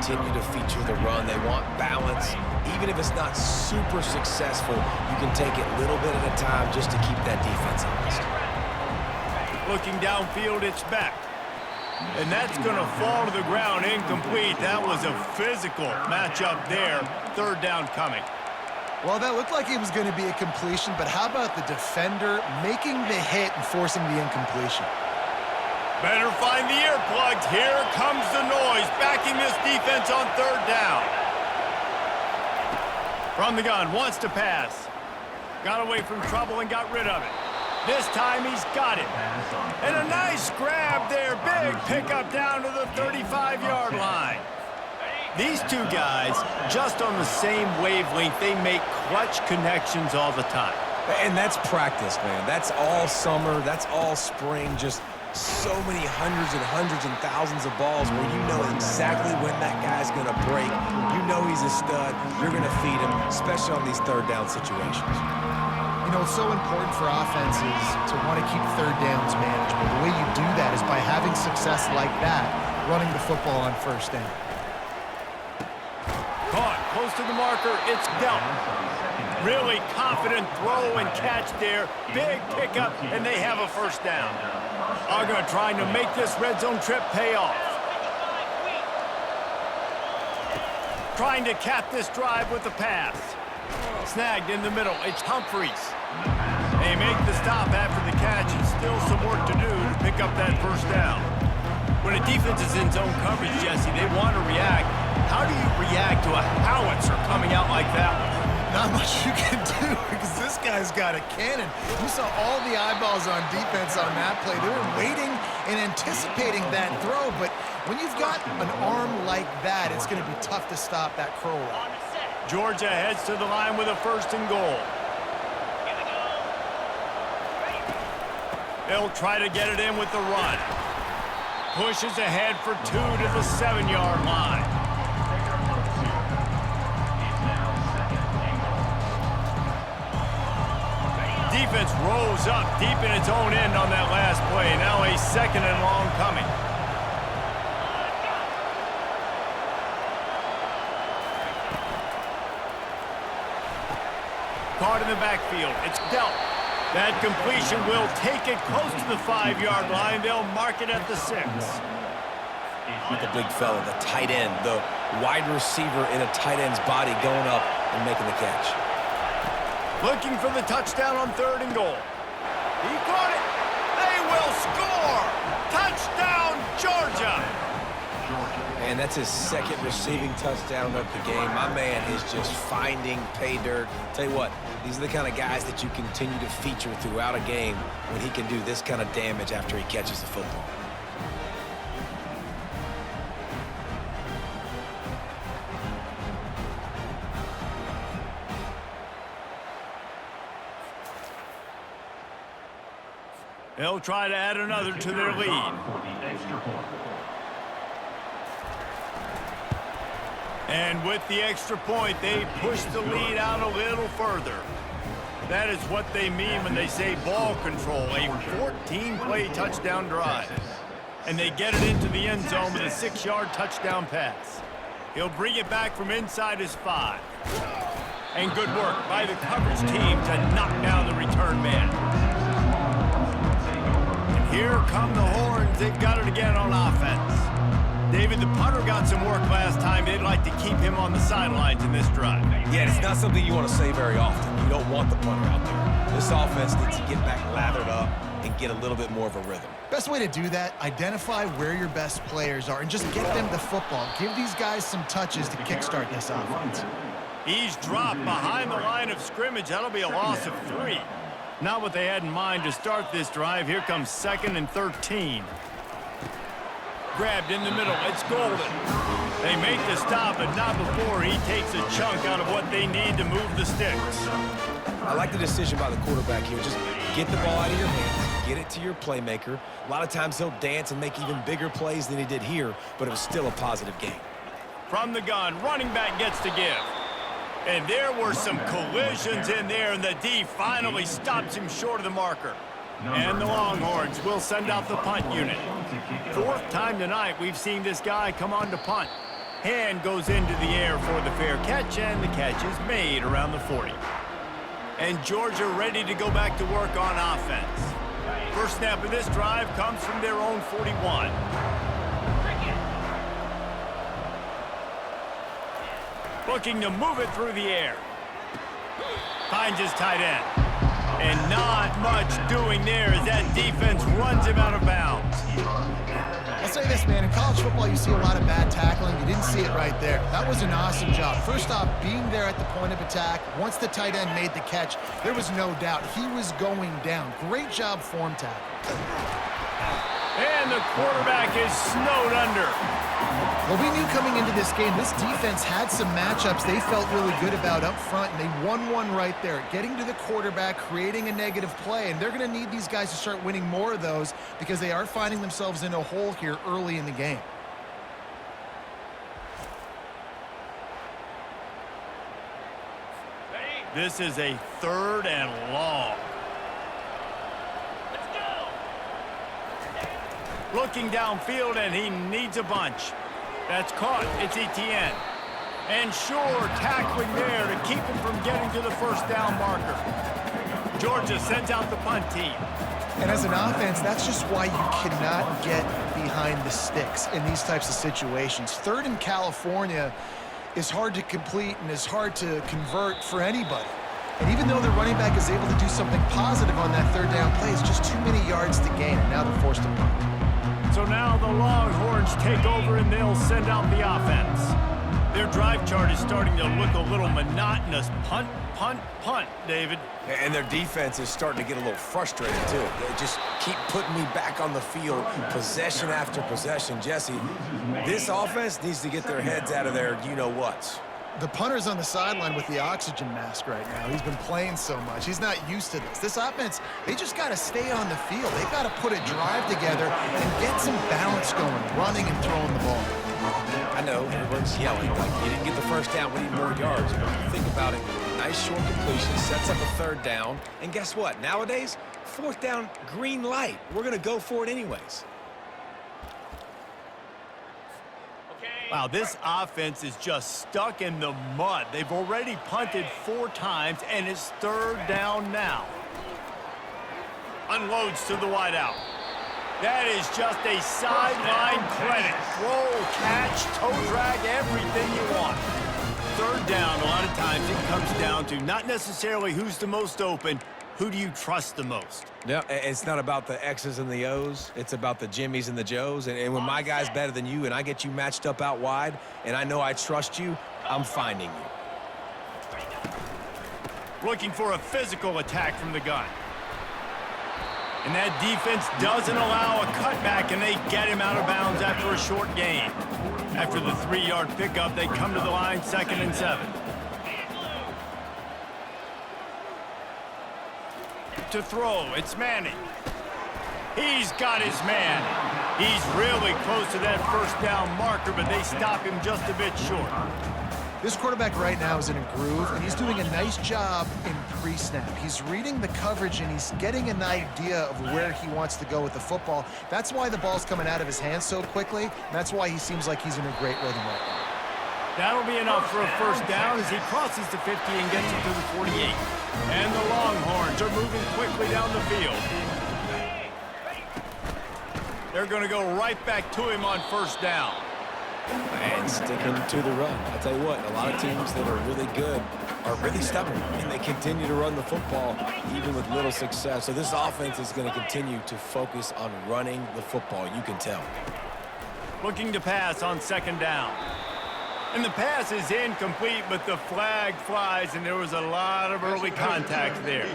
S3: continue to feature the run. They want balance. Even if it's not super successful, you can take it a little bit at a time just to keep that defense honest.
S1: Looking downfield, it's back. And that's going to fall to the ground incomplete. That was a physical matchup there. Third down coming.
S2: Well, that looked like it was going to be a completion, but how about the defender making the hit and forcing the incompletion?
S1: Better find the earplugs. Here comes the noise, backing this defense on third down. From the gun, wants to pass. Got away from trouble and got rid of it. This time he's got it. And a nice grab there. Big pickup down to the 35-yard line. These two guys, just on the same wavelength, they make clutch connections all the time.
S3: And that's practice, man. That's all summer. That's all spring. Just so many hundreds and thousands of balls where you know exactly when that guy's going to break. You know he's a stud. You're going to feed him, especially on these third down situations.
S2: You know, it's so important for offenses to want to keep third downs manageable. The way you do that is by having success like that, running the football on first down.
S1: Caught close to the marker. It's dealt. Really confident throw and catch there. Big pickup, and they have a first down. Uga trying to make this red zone trip pay off. Trying to cap this drive with the pass. Snagged in the middle. It's Humphries. They make the stop after the catch, and still some work to do to pick up that first down. When a defense is in zone coverage, Jesse, they want to react. How do you react to a howitzer coming out like that one?
S2: Not much you can do because this guy's got a cannon. You saw all the eyeballs on defense on that play. They were waiting and anticipating that throw, but when you've got an arm like that, it's going to be tough to stop that curl route.
S1: Georgia heads to the line with a first and goal. They'll try to get it in with the run. Pushes ahead for 2 to the 7-yard line. Defense rose up deep in its own end on that last play. Now a second and long coming. Caught in the backfield. It's dealt. That completion will take it close to the 5-yard line. They'll mark it at the 6.
S3: The big fella, the tight end, the wide receiver in a tight end's body going up and making the catch.
S1: Looking for the touchdown on third and goal. He caught it. They will score. Touchdown, Georgia.
S3: And that's his second receiving touchdown of the game. My man is just finding pay dirt. Tell you what, these are the kind of guys that you continue to feature throughout a game when he can do this kind of damage after he catches the football.
S1: They'll try to add another to their lead. And with the extra point, they push the lead out a little further. That is what they mean when they say ball control, a 14-play touchdown drive. And they get it into the end zone with a 6-yard touchdown pass. He'll bring it back from inside his 5. And good work by the coverage team to knock down the return man. And here come the Horns. They've got it again on offense. David, the punter got some work last time. They'd like to keep him on the sidelines in this drive.
S3: Yeah, it's not something you want to say very often. You don't want the punter out there. This offense needs to get back lathered up and get a little bit more of a rhythm.
S2: Best way to do that, identify where your best players are and just get them the football. Give these guys some touches to kickstart this offense.
S1: He's dropped behind the line of scrimmage. That'll be a loss of 3. Not what they had in mind to start this drive. Here comes 2nd and 13. Grabbed in the middle. It's Golden. They make the stop, but not before he takes a chunk out of what they need to move the sticks.
S3: I like the decision by the quarterback here. Just get the ball out of your hands. Get it to your playmaker. A lot of times he'll dance and make even bigger plays than he did here, but it was still a positive game.
S1: From the gun, running back gets to give. And there were some collisions in there, and the D finally stops him short of the marker. And the Longhorns will send out the punt unit. 4th time tonight we've seen this guy come on to punt. Hand goes into the air for the fair catch, and the catch is made around the 40. And Georgia ready to go back to work on offense. First snap of this drive comes from their own 41. Looking to move it through the air. Finds his tight end. And not much doing there as that defense runs him out of bounds.
S2: I'll say this, man. In college football, you see a lot of bad tackling. You didn't see it right there. That was an awesome job. First off, being there at the point of attack. Once the tight end made the catch, there was no doubt he was going down. Great job form tackle.
S1: And the quarterback is snowed under.
S2: Well, we knew coming into this game, this defense had some matchups they felt really good about up front, and they won one right there, getting to the quarterback, creating a negative play, and they're going to need these guys to start winning more of those because they are finding themselves in a hole here early in the game.
S1: This is a 3rd and long. Looking downfield, and he needs a bunch. That's caught. It's Etienne. And sure, tackling there to keep him from getting to the first down marker. Georgia sends out the punt team.
S2: And as an offense, that's just why you cannot get behind the sticks in these types of situations. 3rd in California is hard to complete and is hard to convert for anybody. And even though the running back is able to do something positive on that 3rd down play, it's just too many yards to gain, and now they're forced to punt.
S1: So now the Longhorns take over and they'll send out the offense. Their drive chart is starting to look a little monotonous. Punt, punt, punt, David.
S3: And their defense is starting to get a little frustrated, too. They just keep putting me back on the field, possession after possession. Jesse, this offense needs to get their heads out of their you-know-whats.
S2: The punter's on the sideline with the oxygen mask right now. He's been playing so much. He's not used to this. This offense, they just got to stay on the field. They've got to put a drive together and get some balance going, running and throwing the ball.
S3: I know, everyone's yelling, like, you didn't get the first down, we need more yards. Think about it. Nice short completion, sets up a 3rd down. And guess what? Nowadays, 4th down, green light. We're going to go for it anyways.
S1: Wow, this offense is just stuck in the mud. They've already punted 4 times, and it's 3rd down now. Unloads to the wideout. That is just a sideline credit. Roll, catch, toe drag, everything you want. 3rd down, a lot of times it comes down to not necessarily who's the most open, who do you trust the most?
S3: No, it's not about the X's and the O's. It's about the Jimmys and the Joes. And when my guy's better than you and I get you matched up out wide and I know I trust you, I'm finding you.
S1: Looking for a physical attack from the gun. And that defense doesn't allow a cutback, and they get him out of bounds after a short gain. After the 3-yard pickup, they come to the line 2nd and 7. To throw, it's Manning. He's got his man. He's really close to that first down marker, but they stop him just a bit short.
S2: This quarterback right now is in a groove, and he's doing a nice job in pre-snap. He's reading the coverage, and he's getting an idea of where he wants to go with the football. That's why the ball's coming out of his hands so quickly, and that's why he seems like he's in a great rhythm right now.
S1: That'll be enough for a first down as he crosses the 50 and gets it to the 48. And the Longhorns are moving quickly down the field. They're going to go right back to him on first down.
S3: And sticking to the run. I'll tell you what, a lot of teams that are really good are really stubborn, and they continue to run the football even with little success. So this offense is going to continue to focus on running the football, you can tell.
S1: Looking to pass on 2nd down. And the pass is incomplete, but the flag flies, and there was a lot of early contact there.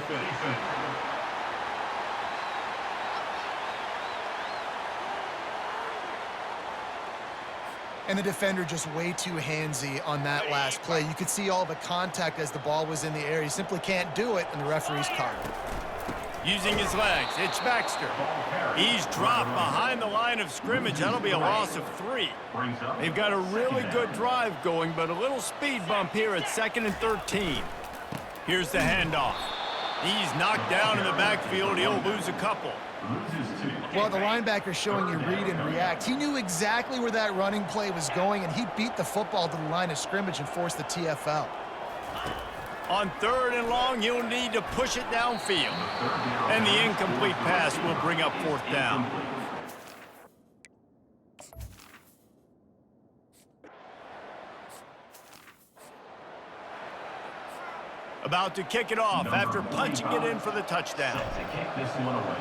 S2: And the defender just way too handsy on that last play. You could see all the contact as the ball was in the air. He simply can't do it, and the referee's caught it.
S1: Using his legs, it's Baxter. He's dropped behind the line of scrimmage. That'll be a loss of 3. They've got a really good drive going, but a little speed bump here at 2nd and 13. Here's the handoff. He's knocked down in the backfield. He'll lose a couple.
S2: Well, the linebacker's showing you read and react. He knew exactly where that running play was going, and he beat the football to the line of scrimmage and forced the TFL.
S1: On 3rd and long, you'll need to push it downfield. And the incomplete pass will bring up 4th down. About to kick it off after punching it in for the touchdown.
S5: To kick this one away.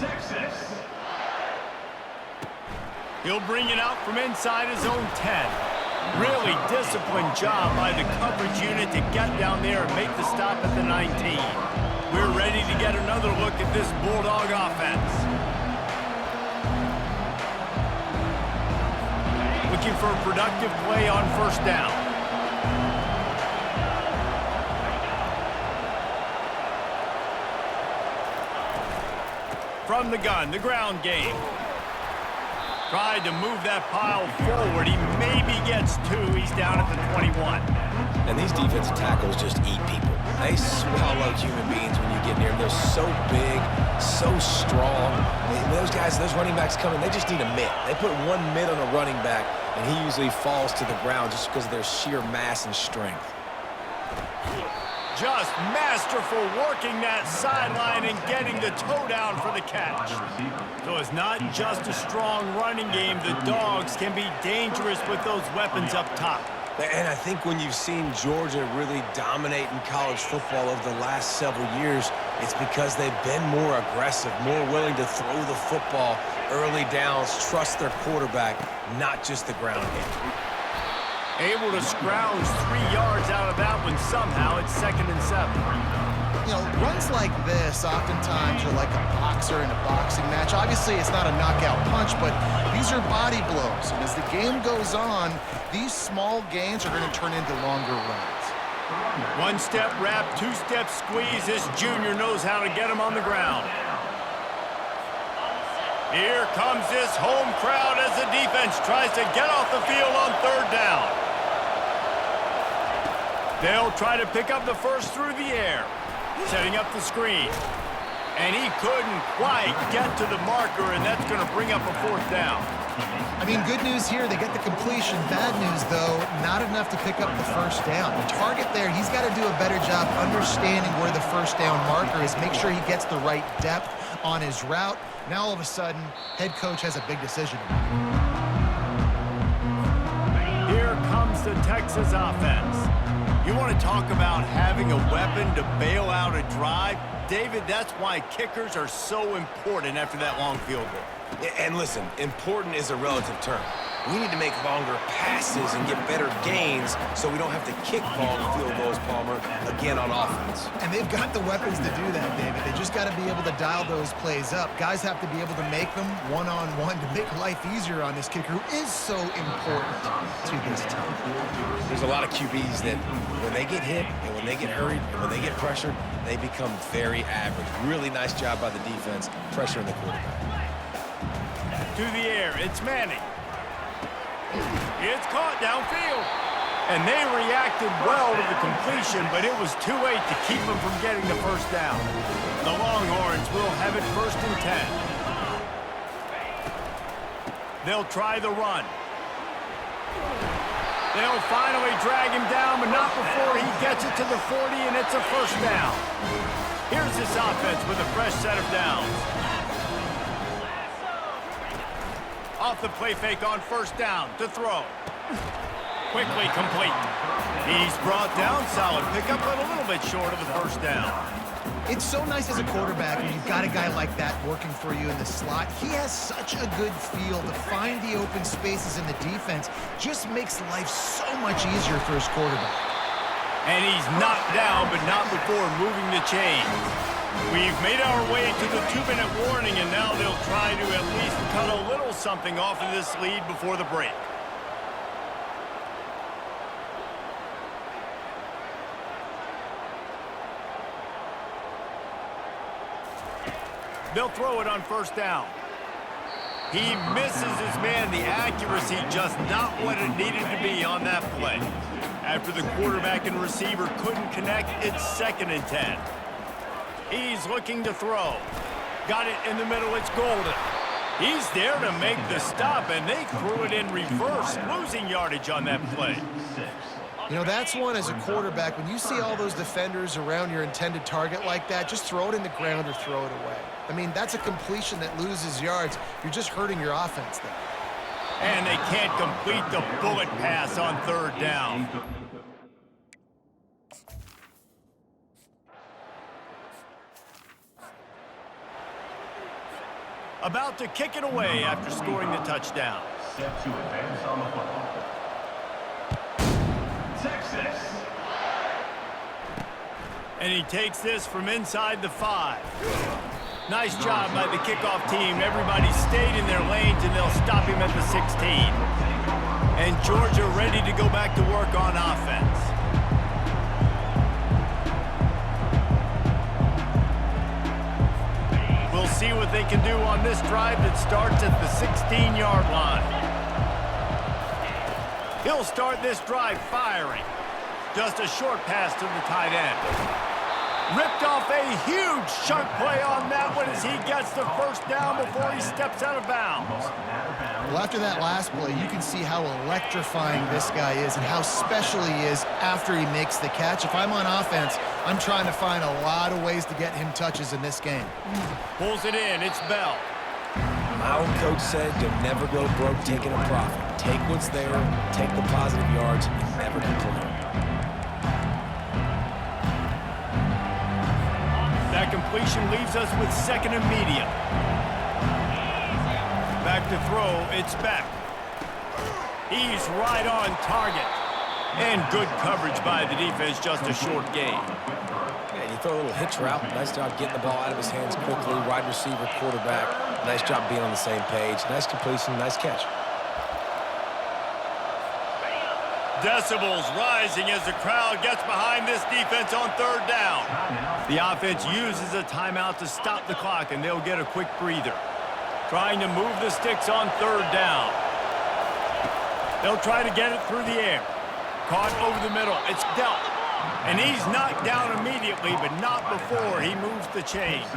S5: Texas.
S1: He'll bring it out from inside his own 10. Really disciplined job by the coverage unit to get down there and make the stop at the 19. We're ready to get another look at this Bulldog offense. Looking for a productive play on 1st down. From the gun, the ground game. Tried to move that pile forward. He maybe gets 2. He's down at the 21.
S3: And these defensive tackles just eat people. They swallow human beings when you get near them. They're so big, so strong. Those guys, those running backs come in, they just need a mitt. They put one mitt on a running back, and he usually falls to the ground just because of their sheer mass and strength.
S1: Just masterful working that sideline and getting the toe down for the catch. So it's not just a strong running game. The Dogs can be dangerous with those weapons up top.
S3: And I think when you've seen Georgia really dominate in college football over the last several years, it's because they've been more aggressive, more willing to throw the football early downs, trust their quarterback, not just the ground game.
S1: Able to scrounge 3 yards out of that one somehow. It's 2nd and 7.
S2: You know, runs like this oftentimes are like a boxer in a boxing match. Obviously, it's not a knockout punch, but these are body blows. And as the game goes on, these small gains are going to turn into longer runs.
S1: 1-step wrap, 2-step squeeze. This junior knows how to get him on the ground. Here comes this home crowd as the defense tries to get off the field on 3rd down. They'll try to pick up the first through the air, setting up the screen. And he couldn't quite get to the marker, and that's going to bring up a 4th down.
S2: I mean, good news here, they get the completion. Bad news, though, not enough to pick up the 1st down. The target there, he's got to do a better job understanding where the 1st down marker is, make sure he gets the right depth on his route. Now, all of a sudden, head coach has a big decision.
S1: Here comes the Texas offense. You want to talk about having a weapon to bail out a drive? David, that's why kickers are so important after that long field goal.
S3: And listen, important is a relative term. We need to make longer passes and get better gains so we don't have to kick long field goals, Palmer, again on offense.
S2: And they've got the weapons to do that, David. They just got to be able to dial those plays up. Guys have to be able to make them one-on-one to make life easier on this kicker who is so important to this team.
S3: There's a lot of QBs that when they get hit and when they get hurried and when they get pressured, they become very average. Really nice job by the defense, pressuring the quarterback.
S1: To the air, it's Manning. It's caught downfield. And they reacted well to the completion, but it was too late to keep them from getting the 1st down. The Longhorns will have it 1st and 10. They'll try the run. They'll finally drag him down, but not before he gets it to the 40, and it's a 1st down. Here's this offense with a fresh set of downs. Off the play fake on 1st down to throw. Quickly complete. He's brought down, solid pickup, but a little bit short of the 1st down.
S2: It's so nice as a quarterback when you've got a guy like that working for you in the slot. He has such a good feel to find the open spaces in the defense. Just makes life so much easier for his quarterback.
S1: And he's knocked down, but not before moving the chains. We've made our way to the 2-minute warning, and now they'll try to at least cut a little something off of this lead before the break. They'll throw it on 1st down. He misses his man. The accuracy just not what it needed to be on that play. After the quarterback and receiver couldn't connect, it's 2nd and 10. He's looking to throw. Got it in the middle. It's Golden. He's there to make the stop, and they threw it in reverse, losing yardage on that play.
S2: You know, that's one as a quarterback. When you see all those defenders around your intended target like that, just throw it in the ground or throw it away. I mean, that's a completion that loses yards. You're just hurting your offense there.
S1: And they can't complete the bullet pass on 3rd down. About to kick it away after scoring the touchdown.
S5: Set to advance on the football. Texas.
S1: And he takes this from inside the 5. Nice job by the kickoff team. Everybody stayed in their lanes, and they'll stop him at the 16. And Georgia ready to go back to work on offense. We'll see what they can do on this drive that starts at the 16-yard line. He'll start this drive firing. Just a short pass to the tight end. Ripped off a huge chunk play on that one as he gets the 1st down before he steps out of bounds.
S2: Well, after that last play, you can see how electrifying this guy is and how special he is after he makes the catch. If I'm on offense, I'm trying to find a lot of ways to get him touches in this game.
S1: Pulls it in. It's Bell.
S3: My old coach said you'll never go broke taking a profit. Take what's there, take the positive yards, and never complain.
S1: That completion leaves us with 2nd and medium. Back to throw, it's Beck. He's right on target. And good coverage by the defense, just a short gain.
S3: And you throw a little hitch route. Nice job getting the ball out of his hands quickly. Wide receiver, quarterback. Nice job being on the same page. Nice completion, nice catch.
S1: Decibels rising as the crowd gets behind this defense on 3rd down. The offense uses a timeout to stop the clock, and they'll get a quick breather. Trying to move the sticks on 3rd down. They'll try to get it through the air. Caught over the middle. It's dealt. And he's knocked down immediately, but not before he moves the chains.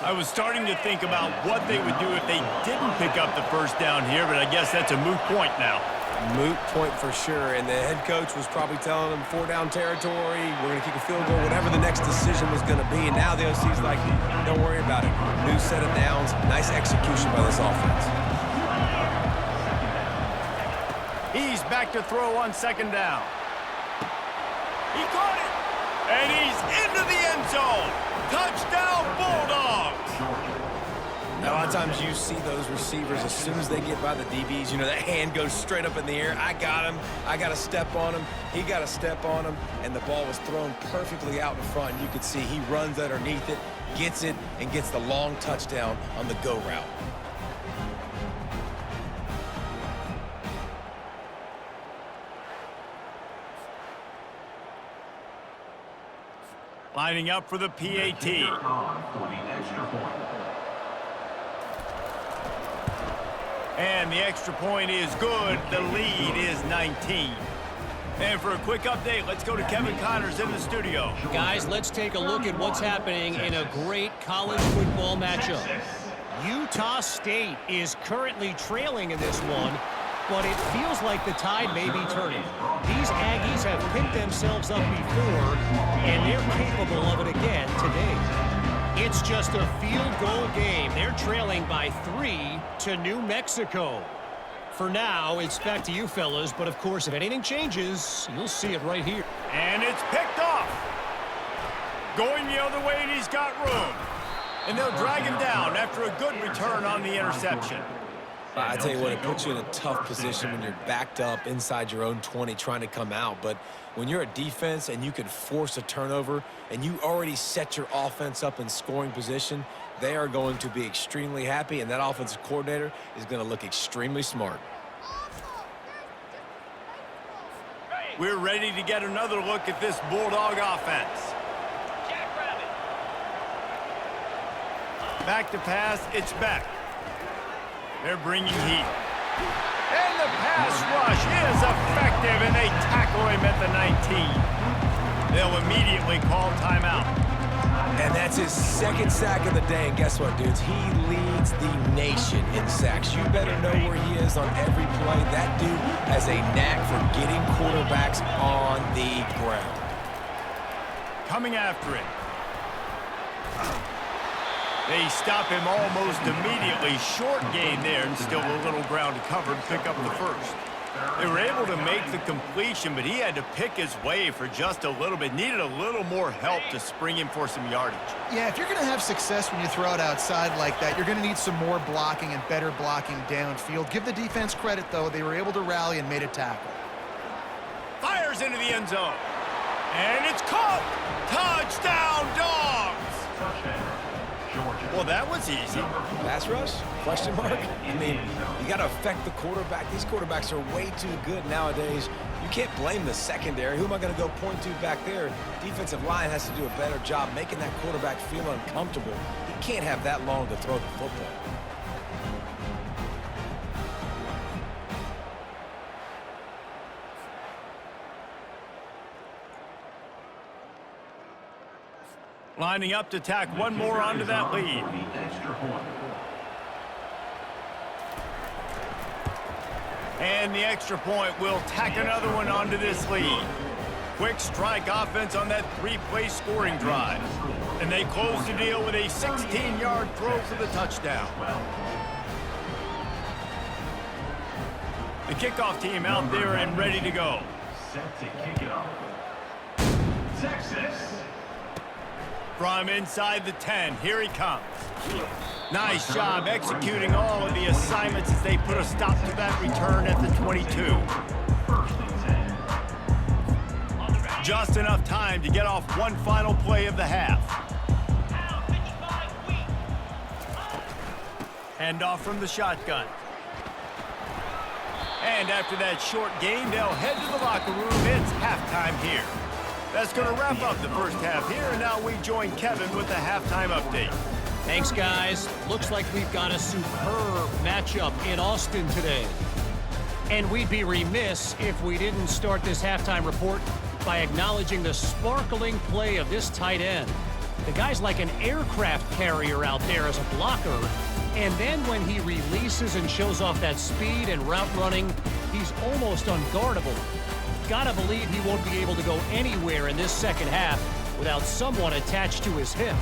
S1: I was starting to think about what they would do if they didn't pick up the 1st down here, but I guess that's a moot point now.
S3: Moot point for sure, and the head coach was probably telling them 4-down territory, we're going to kick a field goal, whatever the next decision was going to be, and now the OC's like, don't worry about it. New set of downs, nice execution by this offense.
S1: He's back to throw on 2nd down. He caught it, and he's into the end zone. Touchdown, Bulldogs!
S3: Now, a lot of times you see those receivers, as soon as they get by the DBs, you know, that hand goes straight up in the air. I got him. I got to step on him. He got to step on him. And the ball was thrown perfectly out in front. You could see he runs underneath it, gets it, and gets the long touchdown on the go route.
S1: Lining up for the PAT.
S5: For the extra point.
S1: And the extra point is good. The lead is 19. And for a quick update, let's go to Kevin Connors in the studio.
S4: Guys, let's take a look at what's happening in a great college football matchup. Utah State is currently trailing in this one, but it feels like the tide may be turning. These Aggies have picked themselves up before, and they're capable of it again today. It's just a field goal game. They're trailing by 3 to New Mexico. For now, it's back to you fellas, but of course, if anything changes, you'll see it right here.
S1: And it's picked off. Going the other way, and he's got room. And they'll drag him down after a good return on the interception.
S3: I tell you what, it puts you in a tough position when you're backed up inside your own 20 trying to come out. But when you're a defense and you can force a turnover and you already set your offense up in scoring position, they are going to be extremely happy, and that offensive coordinator is going to look extremely smart.
S1: We're ready to get another look at this Bulldog offense. Back to pass, it's back. They're bringing heat. And the pass rush is effective, and they tackle him at the 19. They'll immediately call timeout.
S3: And that's his second sack of the day. And guess what, dudes? He leads the nation in sacks. You better know where he is on every play. That dude has a knack for getting quarterbacks on the ground.
S1: Coming after it. They stop him almost immediately. Short gain there, and still a little ground to cover to pick up the first. They were able to make the completion, but he had to pick his way for just a little bit. Needed a little more help to spring him for some yardage.
S2: Yeah, if you're going to have success when you throw it outside like that, you're going to need some more blocking and better blocking downfield. Give the defense credit, though. They were able to rally and made a tackle.
S1: Fires into the end zone. And it's caught. Touchdown, Dogs.
S5: Touchdown, Georgia.
S1: Well, that was easy.
S3: Pass rush? Question mark? I mean, you got to affect the quarterback. These quarterbacks are way too good nowadays. You can't blame the secondary. Who am I going to go point to back there? Defensive line has to do a better job making that quarterback feel uncomfortable. He can't have that long to throw the football.
S1: Lining up to tack one more onto that lead.
S5: The extra point.
S1: And the extra point will tack another one onto this lead. Quick strike offense on that three-play scoring drive. And they close the deal with a 16-yard throw for the touchdown. The kickoff team out there and ready to go.
S5: Set to kick it off. Texas.
S1: From inside the 10, here he comes. Nice job executing all of the assignments as they put a stop to that return at the 22.
S5: First and 10.
S1: Just enough time to get off one final play of the half. Hand off from the shotgun. And after that short gain, they'll head to the locker room. It's halftime here. That's going to wrap up the first half here, and now we join Kevin with the halftime update.
S4: Thanks, guys. Looks like we've got a superb matchup in Austin today. And we'd be remiss if we didn't start this halftime report by acknowledging the sparkling play of this tight end. The guy's like an aircraft carrier out there as a blocker. And then when he releases and shows off that speed and route running, he's almost unguardable. Gotta believe he won't be able to go anywhere in this second half without someone attached to his hip.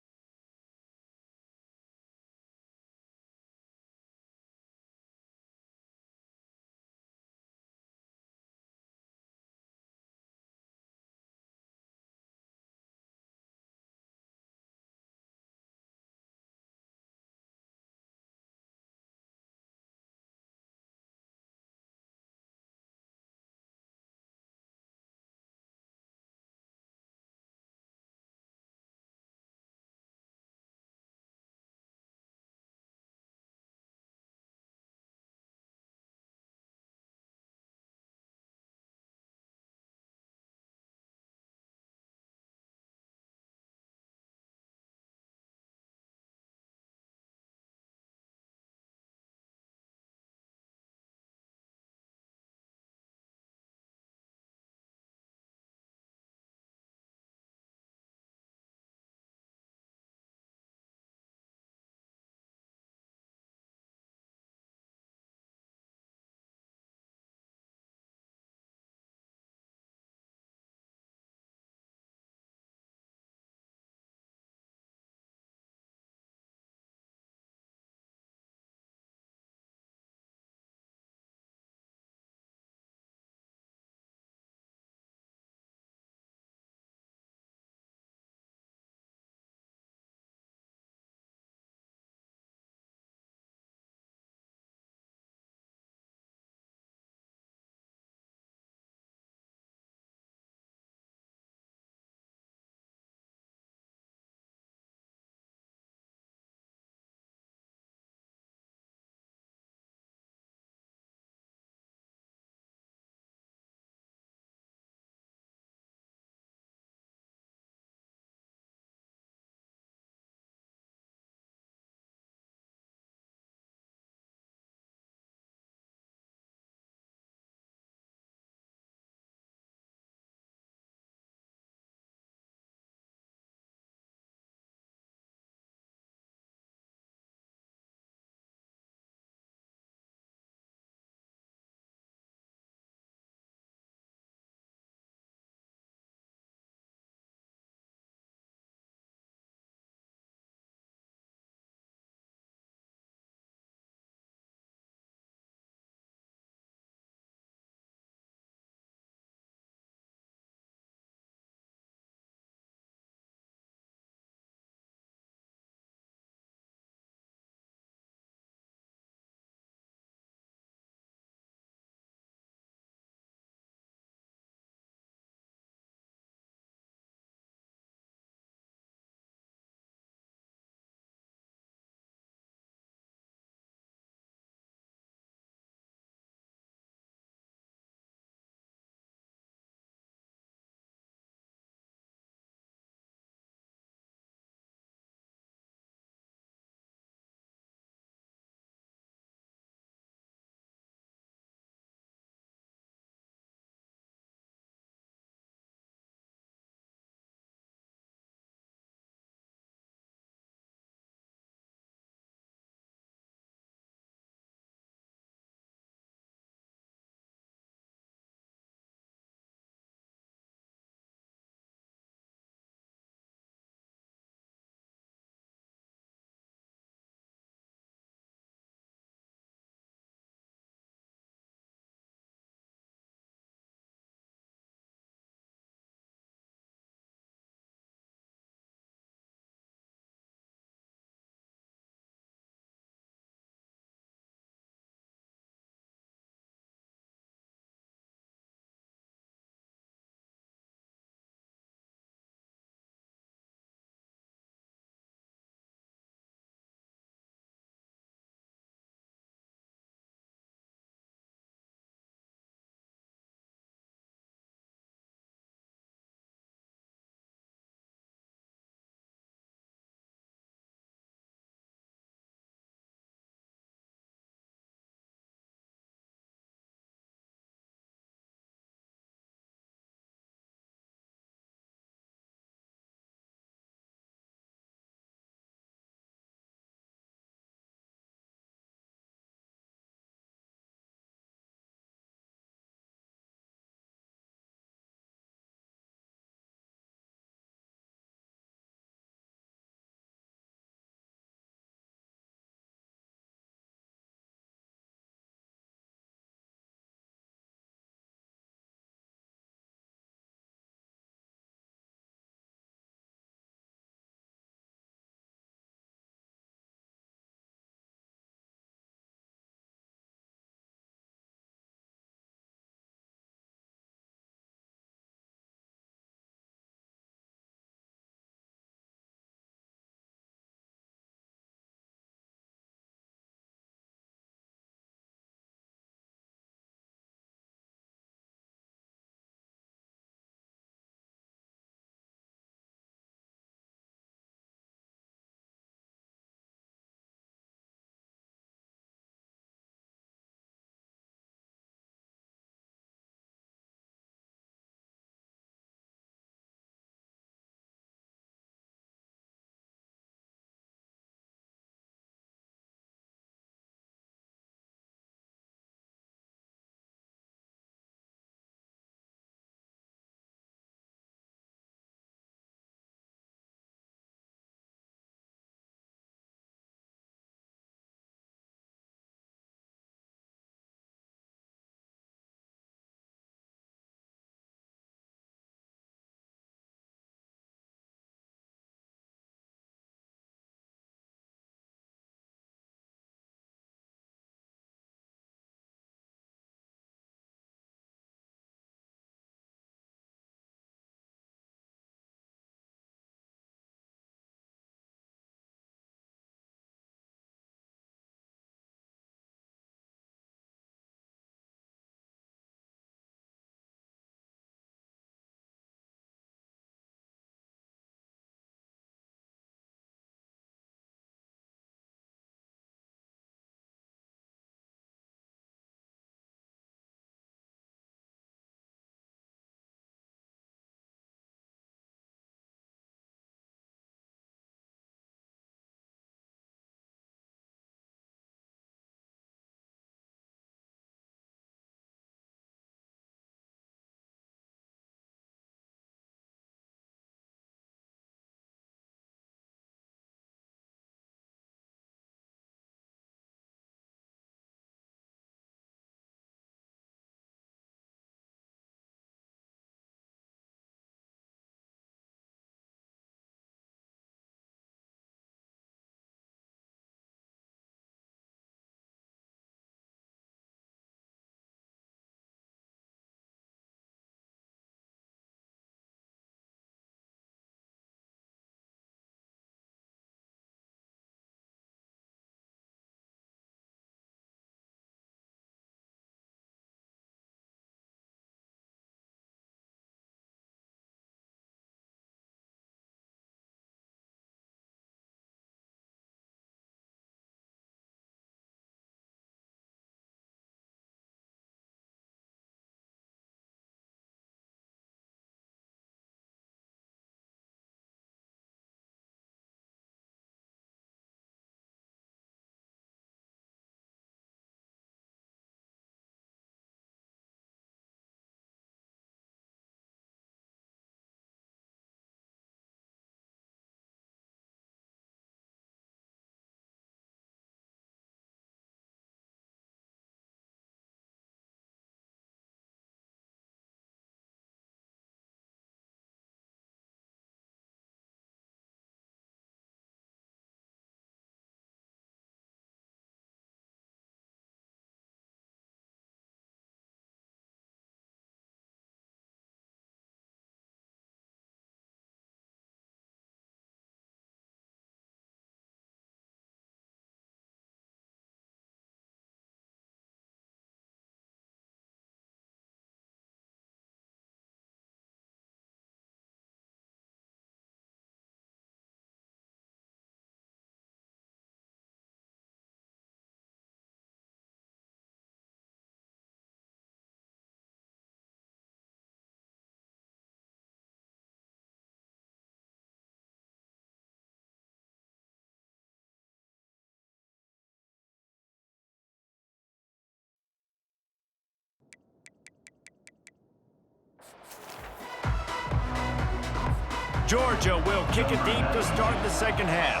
S1: Georgia will kick it deep to start the second half.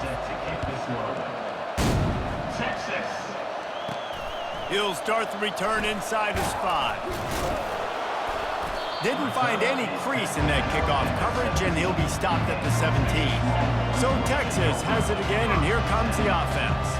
S5: Texas.
S1: He'll start the return inside his 5. Didn't find any crease in that kickoff coverage, and he'll be stopped at the 17. So Texas has it again, and here comes the offense.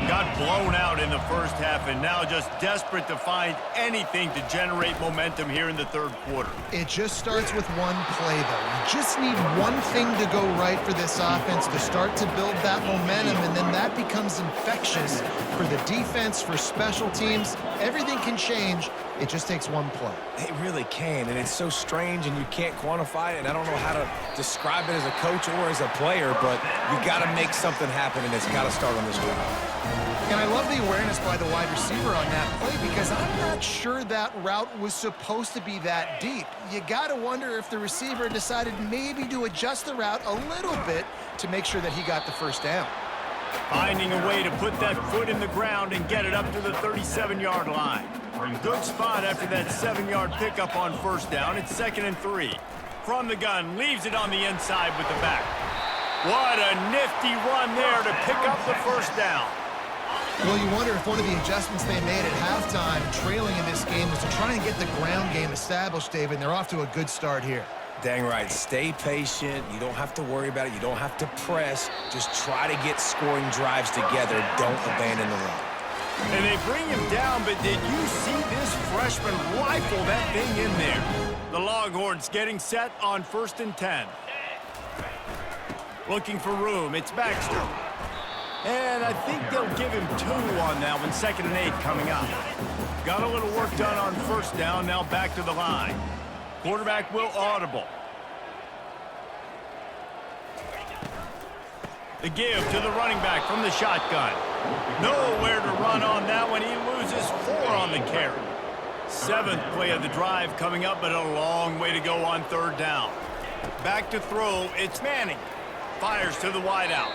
S1: Got blown out in the first half, and now just desperate to find anything to generate momentum here in the third quarter.
S2: It just starts with one play, though. You just need one thing to go right for this offense to start to build that momentum, and then that becomes infectious for the defense, for special teams. Everything can change. It just takes one play.
S3: It really can, and it's so strange, and you can't quantify it, and I don't know how to describe it as a coach or as a player, but you got to make something happen, and it's got to start on this route.
S2: And I love the awareness by the wide receiver on that play because I'm not sure that route was supposed to be that deep. You got to wonder if the receiver decided maybe to adjust the route a little bit to make sure that he got the first down.
S1: Finding a way to put that foot in the ground and get it up to the 37-yard line. Good spot after that 7-yard pickup on first down. It's 2nd and 3. From the gun, leaves it on the inside with the back. What a nifty run there to pick up the first down.
S2: Well, you wonder if one of the adjustments they made at halftime, trailing in this game, was to try and get the ground game established, David, and they're off to a good start here.
S3: Dang right. Stay patient. You don't have to worry about it. You don't have to press. Just try to get scoring drives together. Don't abandon the run.
S1: And they bring him down, but did you see this freshman rifle that thing in there? The Longhorns getting set on 1st and 10. Looking for room. It's Baxter. And I think they'll give him 2 on that one. 2nd and 8 coming up. Got a little work done on first down. Now back to the line. Quarterback will audible. The give to the running back from the shotgun. Nowhere to run on that one. He loses 4 on the carry. 7th play of the drive coming up, but a long way to go on 3rd down. Back to throw. It's Manning. Fires to the wideout.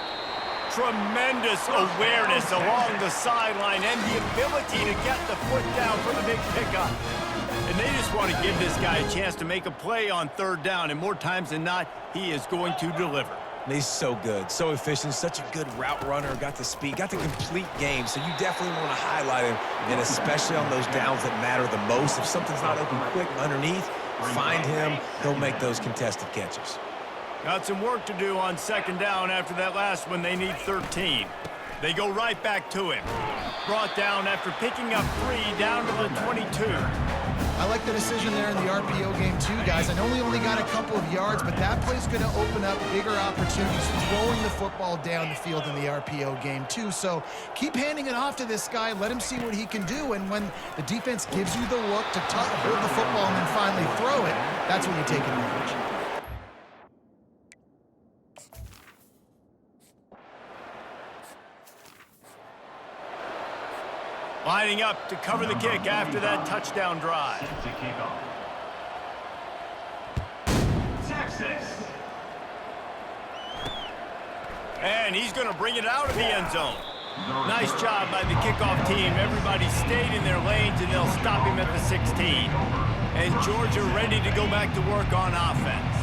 S1: Tremendous awareness along the sideline and the ability to get the foot down for the big pickup. And they just want to give this guy a chance to make a play on 3rd down, and more times than not, he is going to deliver.
S3: He's so good, so efficient, such a good route runner, got the speed, got the complete game, so you definitely want to highlight him, and especially on those downs that matter the most. If something's not open quick underneath, find him, he'll make those contested catches.
S1: Got some work to do on 2nd down after that last one. They need 13. They go right back to him. Brought down after picking up 3 down to the 22.
S2: I like the decision there in the RPO game too, guys. I know we only got a couple of yards, but that play's going to open up bigger opportunities throwing the football down the field in the RPO game too. So keep handing it off to this guy. Let him see what he can do. And when the defense gives you the look to hold the football and then finally throw it, that's when you take advantage.
S1: Lining up to cover the kick after that touchdown drive.
S5: Set to kick off. Texas.
S1: And he's going to bring it out of the end zone. Nice job by the kickoff team. Everybody stayed in their lanes, and they'll stop him at the 16. And Georgia ready to go back to work on offense.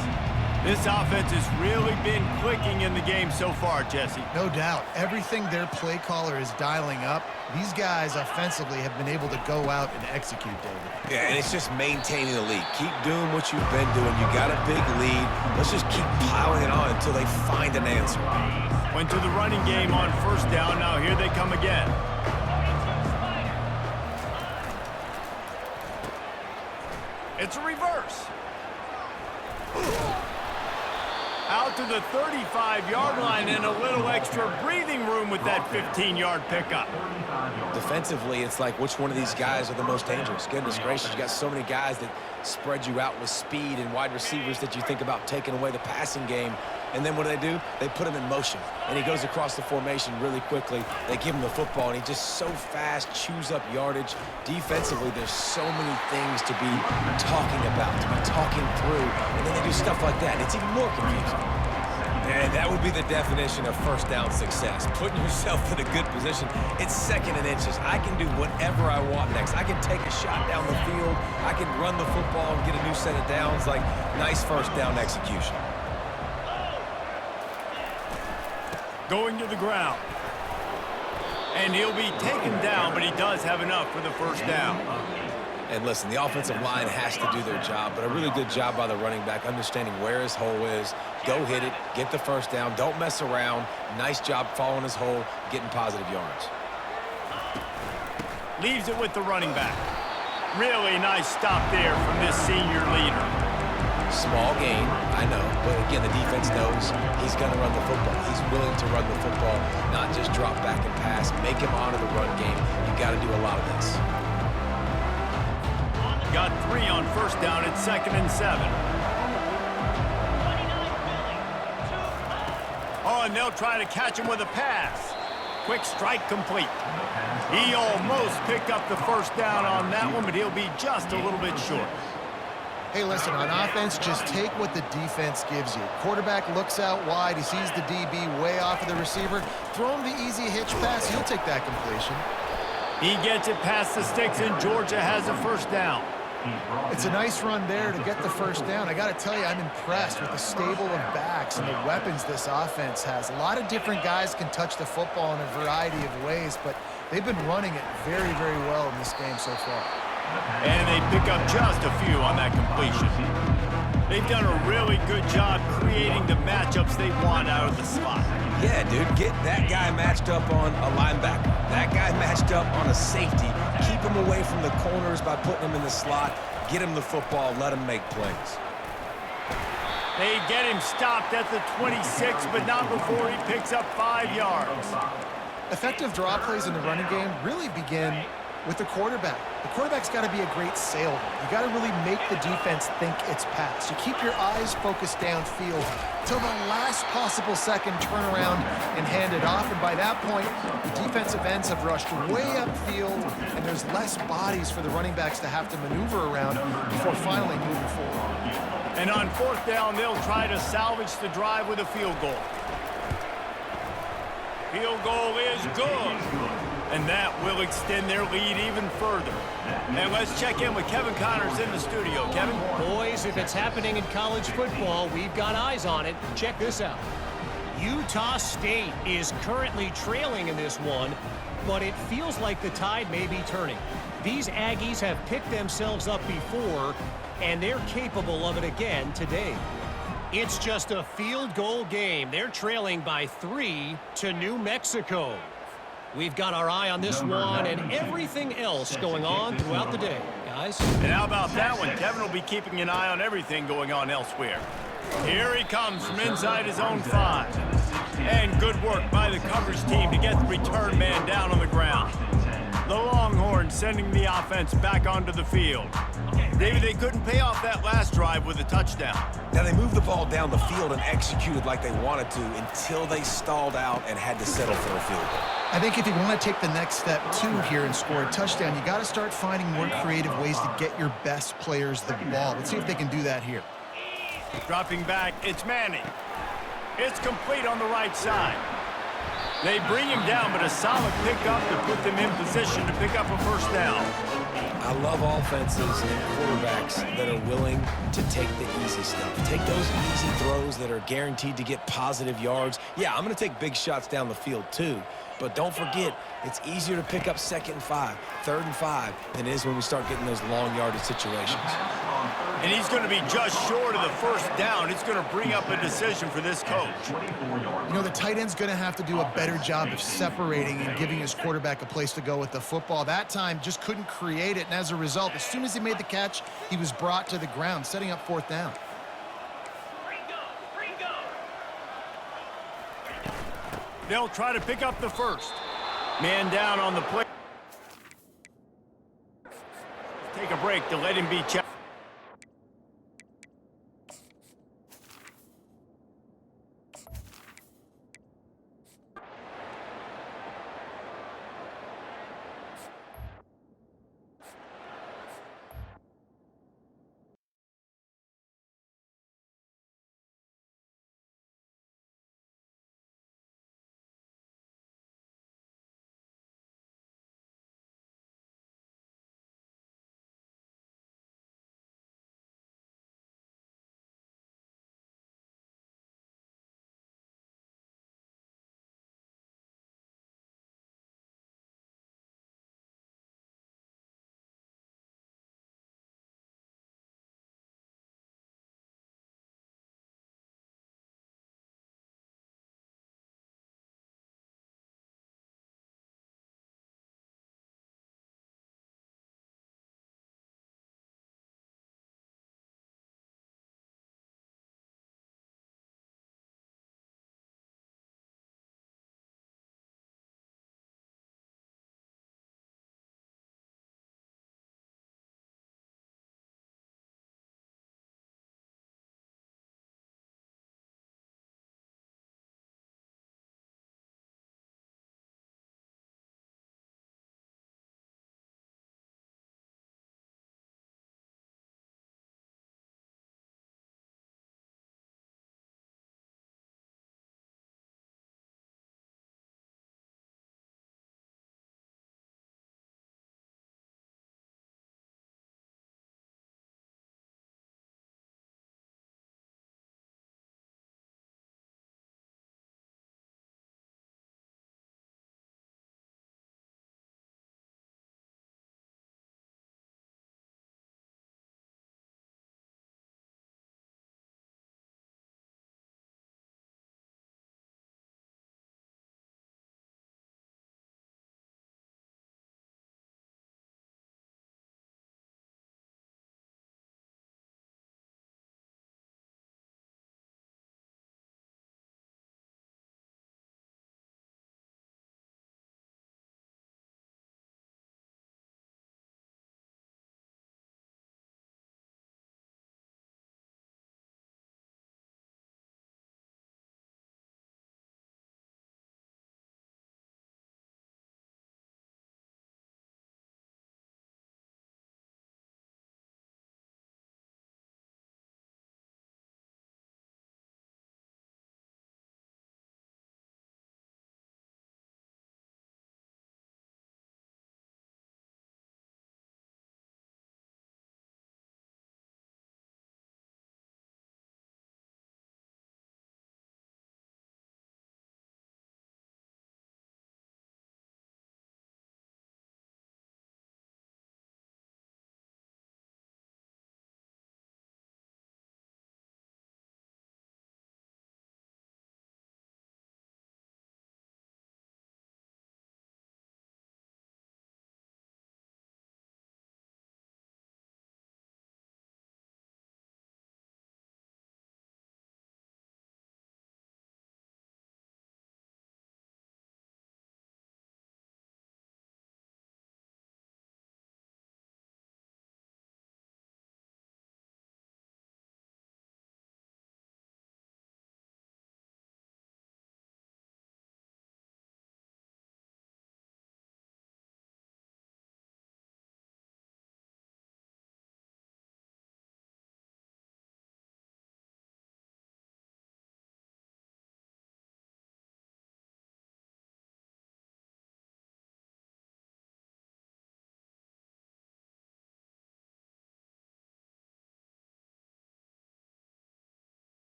S1: This offense has really been clicking in the game so far, Jesse.
S2: No doubt. Everything their play caller is dialing up, these guys offensively have been able to go out and execute, David.
S3: Yeah, and it's just maintaining the lead. Keep doing what you've been doing. You got a big lead. Let's just keep piling it on until they find an answer.
S1: Went to the running game on 1st down. Now here they come again. It's a reverse. Out to the 35-yard line and a little extra breathing room with that 15-yard pickup.
S3: Defensively, it's like which one of these guys are the most dangerous? Goodness gracious, you got so many guys that spread you out with speed and wide receivers that you think about taking away the passing game. And then what do? They put him in motion. And he goes across the formation really quickly. They give him the football, and he just so fast chews up yardage. Defensively, there's so many things to be talking about, to be talking through. And then they do stuff like that. It's even more confusing. And that would be the definition of first down success. Putting yourself in a good position. It's 2nd and inches. I can do whatever I want next. I can take a shot down the field. I can run the football and get a new set of downs. Like, nice first down execution.
S1: Going to the ground. And he'll be taken down, but he does have enough for the first down.
S3: And listen, the offensive line has to do their job, but a really good job by the running back, understanding where his hole is. Go hit it, get the first down, don't mess around. Nice job following his hole, getting positive yards.
S1: Leaves it with the running back. Really nice stop there from this senior leader.
S3: Small gain, I know, but again, the defense knows he's going to run the football. He's willing to run the football, not just drop back and pass. Make him honor the run game. You got to do a lot of this.
S1: Got 3 on first down at 2nd and 7. Oh, and they'll try to catch him with a pass. Quick strike complete. He almost picked up the first down on that one, but he'll be just a little bit short.
S2: Hey, listen, on offense, just take what the defense gives you. Quarterback looks out wide. He sees the DB way off of the receiver. Throw him the easy hitch pass. He'll take that completion.
S1: He gets it past the sticks, and Georgia has a first down.
S2: It's a nice run there to get the first down. I got to tell you, I'm impressed with the stable of backs and the weapons this offense has. A lot of different guys can touch the football in a variety of ways, but they've been running it very, very well in this game so far.
S1: And they pick up just a few on that completion. They've done a really good job creating the matchups they want out of the slot.
S3: Yeah, dude, get that guy matched up on a linebacker. That guy matched up on a safety. Keep him away from the corners by putting him in the slot. Get him the football. Let him make plays.
S1: They get him stopped at the 26, but not before he picks up 5 yards.
S2: Effective draw plays in the running game really begin with the quarterback. The quarterback's got to be a great salesman. You got to really make the defense think it's pass. You keep your eyes focused downfield till the last possible second, turn around and hand it off. And by that point, the defensive ends have rushed way upfield, and there's less bodies for the running backs to have to maneuver around before finally moving forward.
S1: And on 4th down, they'll try to salvage the drive with a field goal. Field goal is good. And that will extend their lead even further. And let's check in with Kevin Connors in the studio. Kevin?
S4: Boys, if it's happening in college football, we've got eyes on it. Check this out. Utah State is currently trailing in this one, but it feels like the tide may be turning. These Aggies have picked themselves up before, and they're capable of it again today. It's just a field goal game. They're trailing by 3 to New Mexico. We've got our eye on this one and everything else going on throughout the day, guys.
S1: And how about that one? Kevin will be keeping an eye on everything going on elsewhere. Here he comes from inside his own 5. And good work by the coverage team to get the return man down on the ground. The Longhorns sending the offense back onto the field. David, they couldn't pay off that last drive with a touchdown.
S3: Now, they moved the ball down the field and executed like they wanted to until they stalled out and had to settle for a field goal.
S2: I think if you want to take the next step, too, here and score a touchdown, you got to start finding more creative ways to get your best players the ball. Let's see if they can do that here.
S1: Dropping back, it's Manning. It's complete on the right side. They bring him down, but a solid pickup to put them in position to pick up a first down.
S3: I love offenses and quarterbacks that are willing to take the easy stuff. Take those easy throws that are guaranteed to get positive yards. Yeah, I'm going to take big shots down the field too. But don't forget, it's easier to pick up 2nd and 5, 3rd and 5 than it is when we start getting those long yardage situations.
S1: And he's going to be just short of the first down. It's going to bring up a decision for this coach.
S2: You know, the tight end's going to have to do a better job of separating and giving his quarterback a place to go with the football. That time just couldn't create it, and as a result, as soon as he made the catch, he was brought to the ground, setting up 4th down.
S1: They'll try to pick up the first. Man down on the play. Take a break to let him be checked.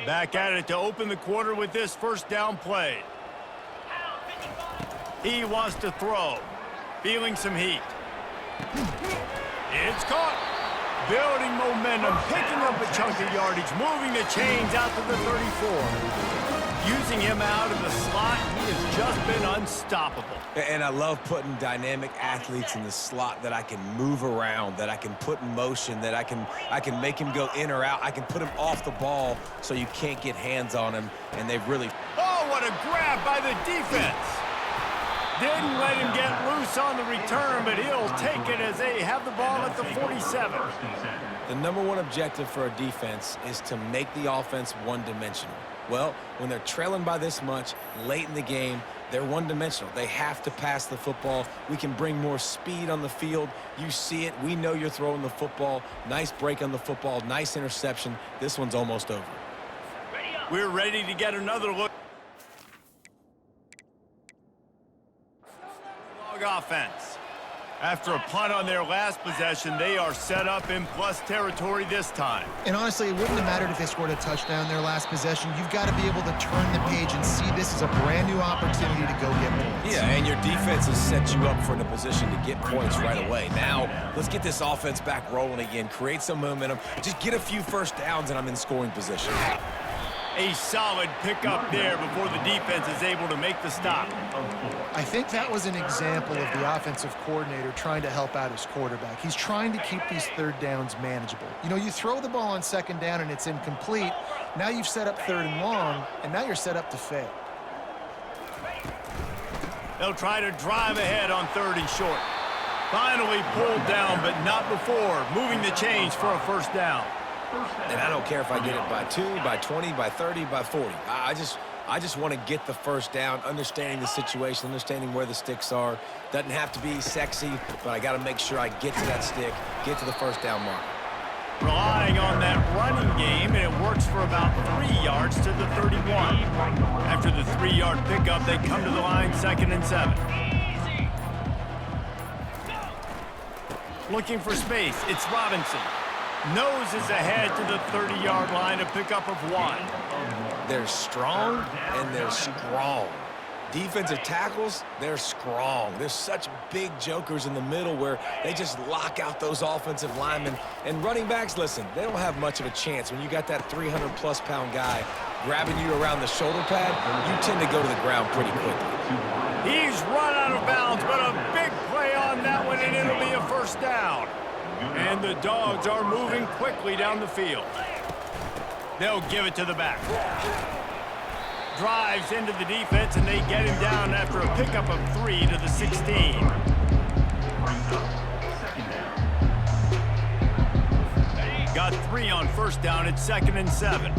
S1: Back at it to open the quarter with this first down play. He wants to throw. Feeling some heat. It's caught. Building momentum, picking up a chunk of yardage, moving the chains out to the 34. Using him out of the slot, he has just been unstoppable.
S3: And I love putting dynamic athletes in the slot that I can move around, that I can put in motion, that I can make him go in or out. I can put him off the ball so you can't get hands on him, and they've really...
S1: Oh, what a grab by the defense. Didn't let him get loose on the return, but he'll take it as they have the ball at the 47.
S3: The number one objective for a defense is to make the offense one-dimensional. Well, when they're trailing by this much late in the game, they're one-dimensional. They have to pass the football. We can bring more speed on the field. You see it. We know you're throwing the football. Nice break on the football. Nice interception. This one's almost over.
S1: We're ready to get another look. Offense. After a punt on their last possession, they are set up in plus territory this time.
S2: And honestly, it wouldn't have mattered if they scored a touchdown their last possession. You've got to be able to turn the page and see this as a brand new opportunity to go get points.
S3: Yeah, and your defense has set you up for a position to get points right away. Now, let's get this offense back rolling again, create some momentum, just get a few first downs, and I'm in scoring position.
S1: A solid pickup there before the defense is able to make the stop.
S2: I think that was an example of the offensive coordinator trying to help out his quarterback. He's trying to keep these third downs manageable. You know, you throw the ball on second down and it's incomplete. Now you've set up third and long, and now you're set up to fail.
S1: They'll try to drive ahead on third and short. Finally pulled down, but not before moving the chains for a first down.
S3: And I don't care if I get it by 2, by 20, by 30, by 40. I just want to get the first down, understanding the situation, understanding where the sticks are. Doesn't have to be sexy, but I got to make sure I get to that stick, get to the first down mark.
S1: Relying on that running game, and it works for about 3 yards to the 31. After the 3-yard pickup, they come to the line 2nd and 7. Looking for space, it's Robinson. Noses ahead to the 30-yard line, a pickup of 1.
S3: They're strong, and they're strong. Defensive tackles, they're strong. There's such big jokers in the middle where they just lock out those offensive linemen. And running backs, listen, they don't have much of a chance. When you got that 300-plus pound guy grabbing you around the shoulder pad, you tend to go to the ground pretty quickly.
S1: He's run out of bounds, but a big play on that one, and it'll be a first down. And the Dogs are moving quickly down the field. They'll give it to the back. Drives into the defense, and they get him down after a pickup of 3 to the 16. Got 3 on first down. It's 2nd and 7.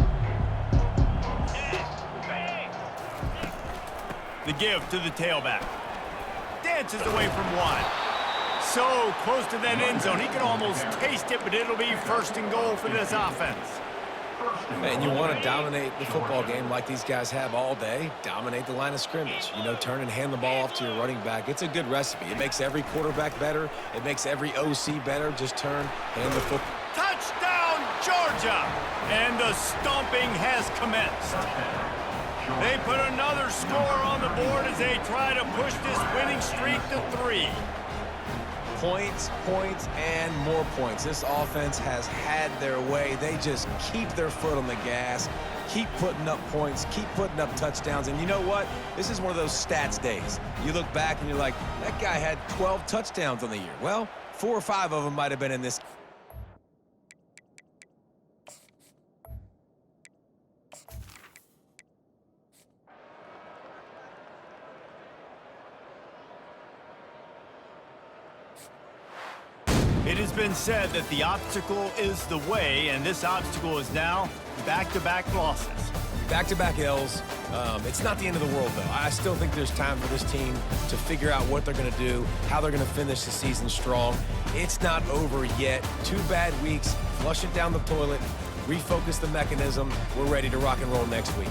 S1: The give to the tailback. Dances away from 1. So close to that end zone. He can almost taste it, but it'll be 1st and goal for this offense.
S3: And you want to dominate the football game like these guys have all day. Dominate the line of scrimmage. You know, turn and hand the ball off to your running back. It's a good recipe. It makes every quarterback better. It makes every OC better. Just turn, hand the football.
S1: Touchdown, Georgia! And the stomping has commenced. They put another score on the board as they try to push this winning streak to 3.
S3: Points, points, and more points. This offense has had their way. They just keep their foot on the gas, keep putting up points, keep putting up touchdowns. And you know what? This is one of those stats days. You look back and you're like, that guy had 12 touchdowns on the year. Well, 4 or 5 of them might have been in this.
S1: It has been said that the obstacle is the way, and this obstacle is now back-to-back losses.
S3: Back-to-back L's. It's not the end of the world, though. I still think there's time for this team to figure out what they're going to do, how they're going to finish the season strong. It's not over yet. 2 bad weeks. Flush it down the toilet. Refocus the mechanism. We're ready to rock and roll next week.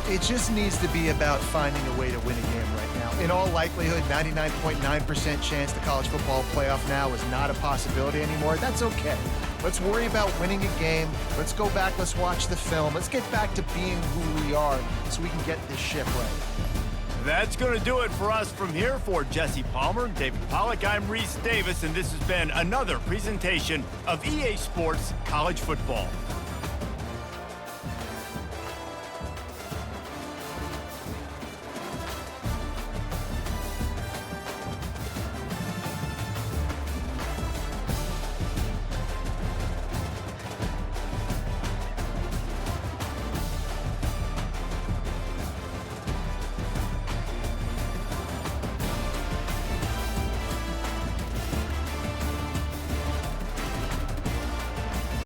S2: It just needs to be about finding a way to win a game right now. In all likelihood, 99.9% chance the college football playoff now is not a possibility anymore. That's okay. Let's worry about winning a game. Let's go back. Let's watch the film. Let's get back to being who we are so we can get this ship right.
S1: That's going to do it for us from here. For Jesse Palmer, David Pollack, I'm Reese Davis, and this has been another presentation of EA Sports College Football.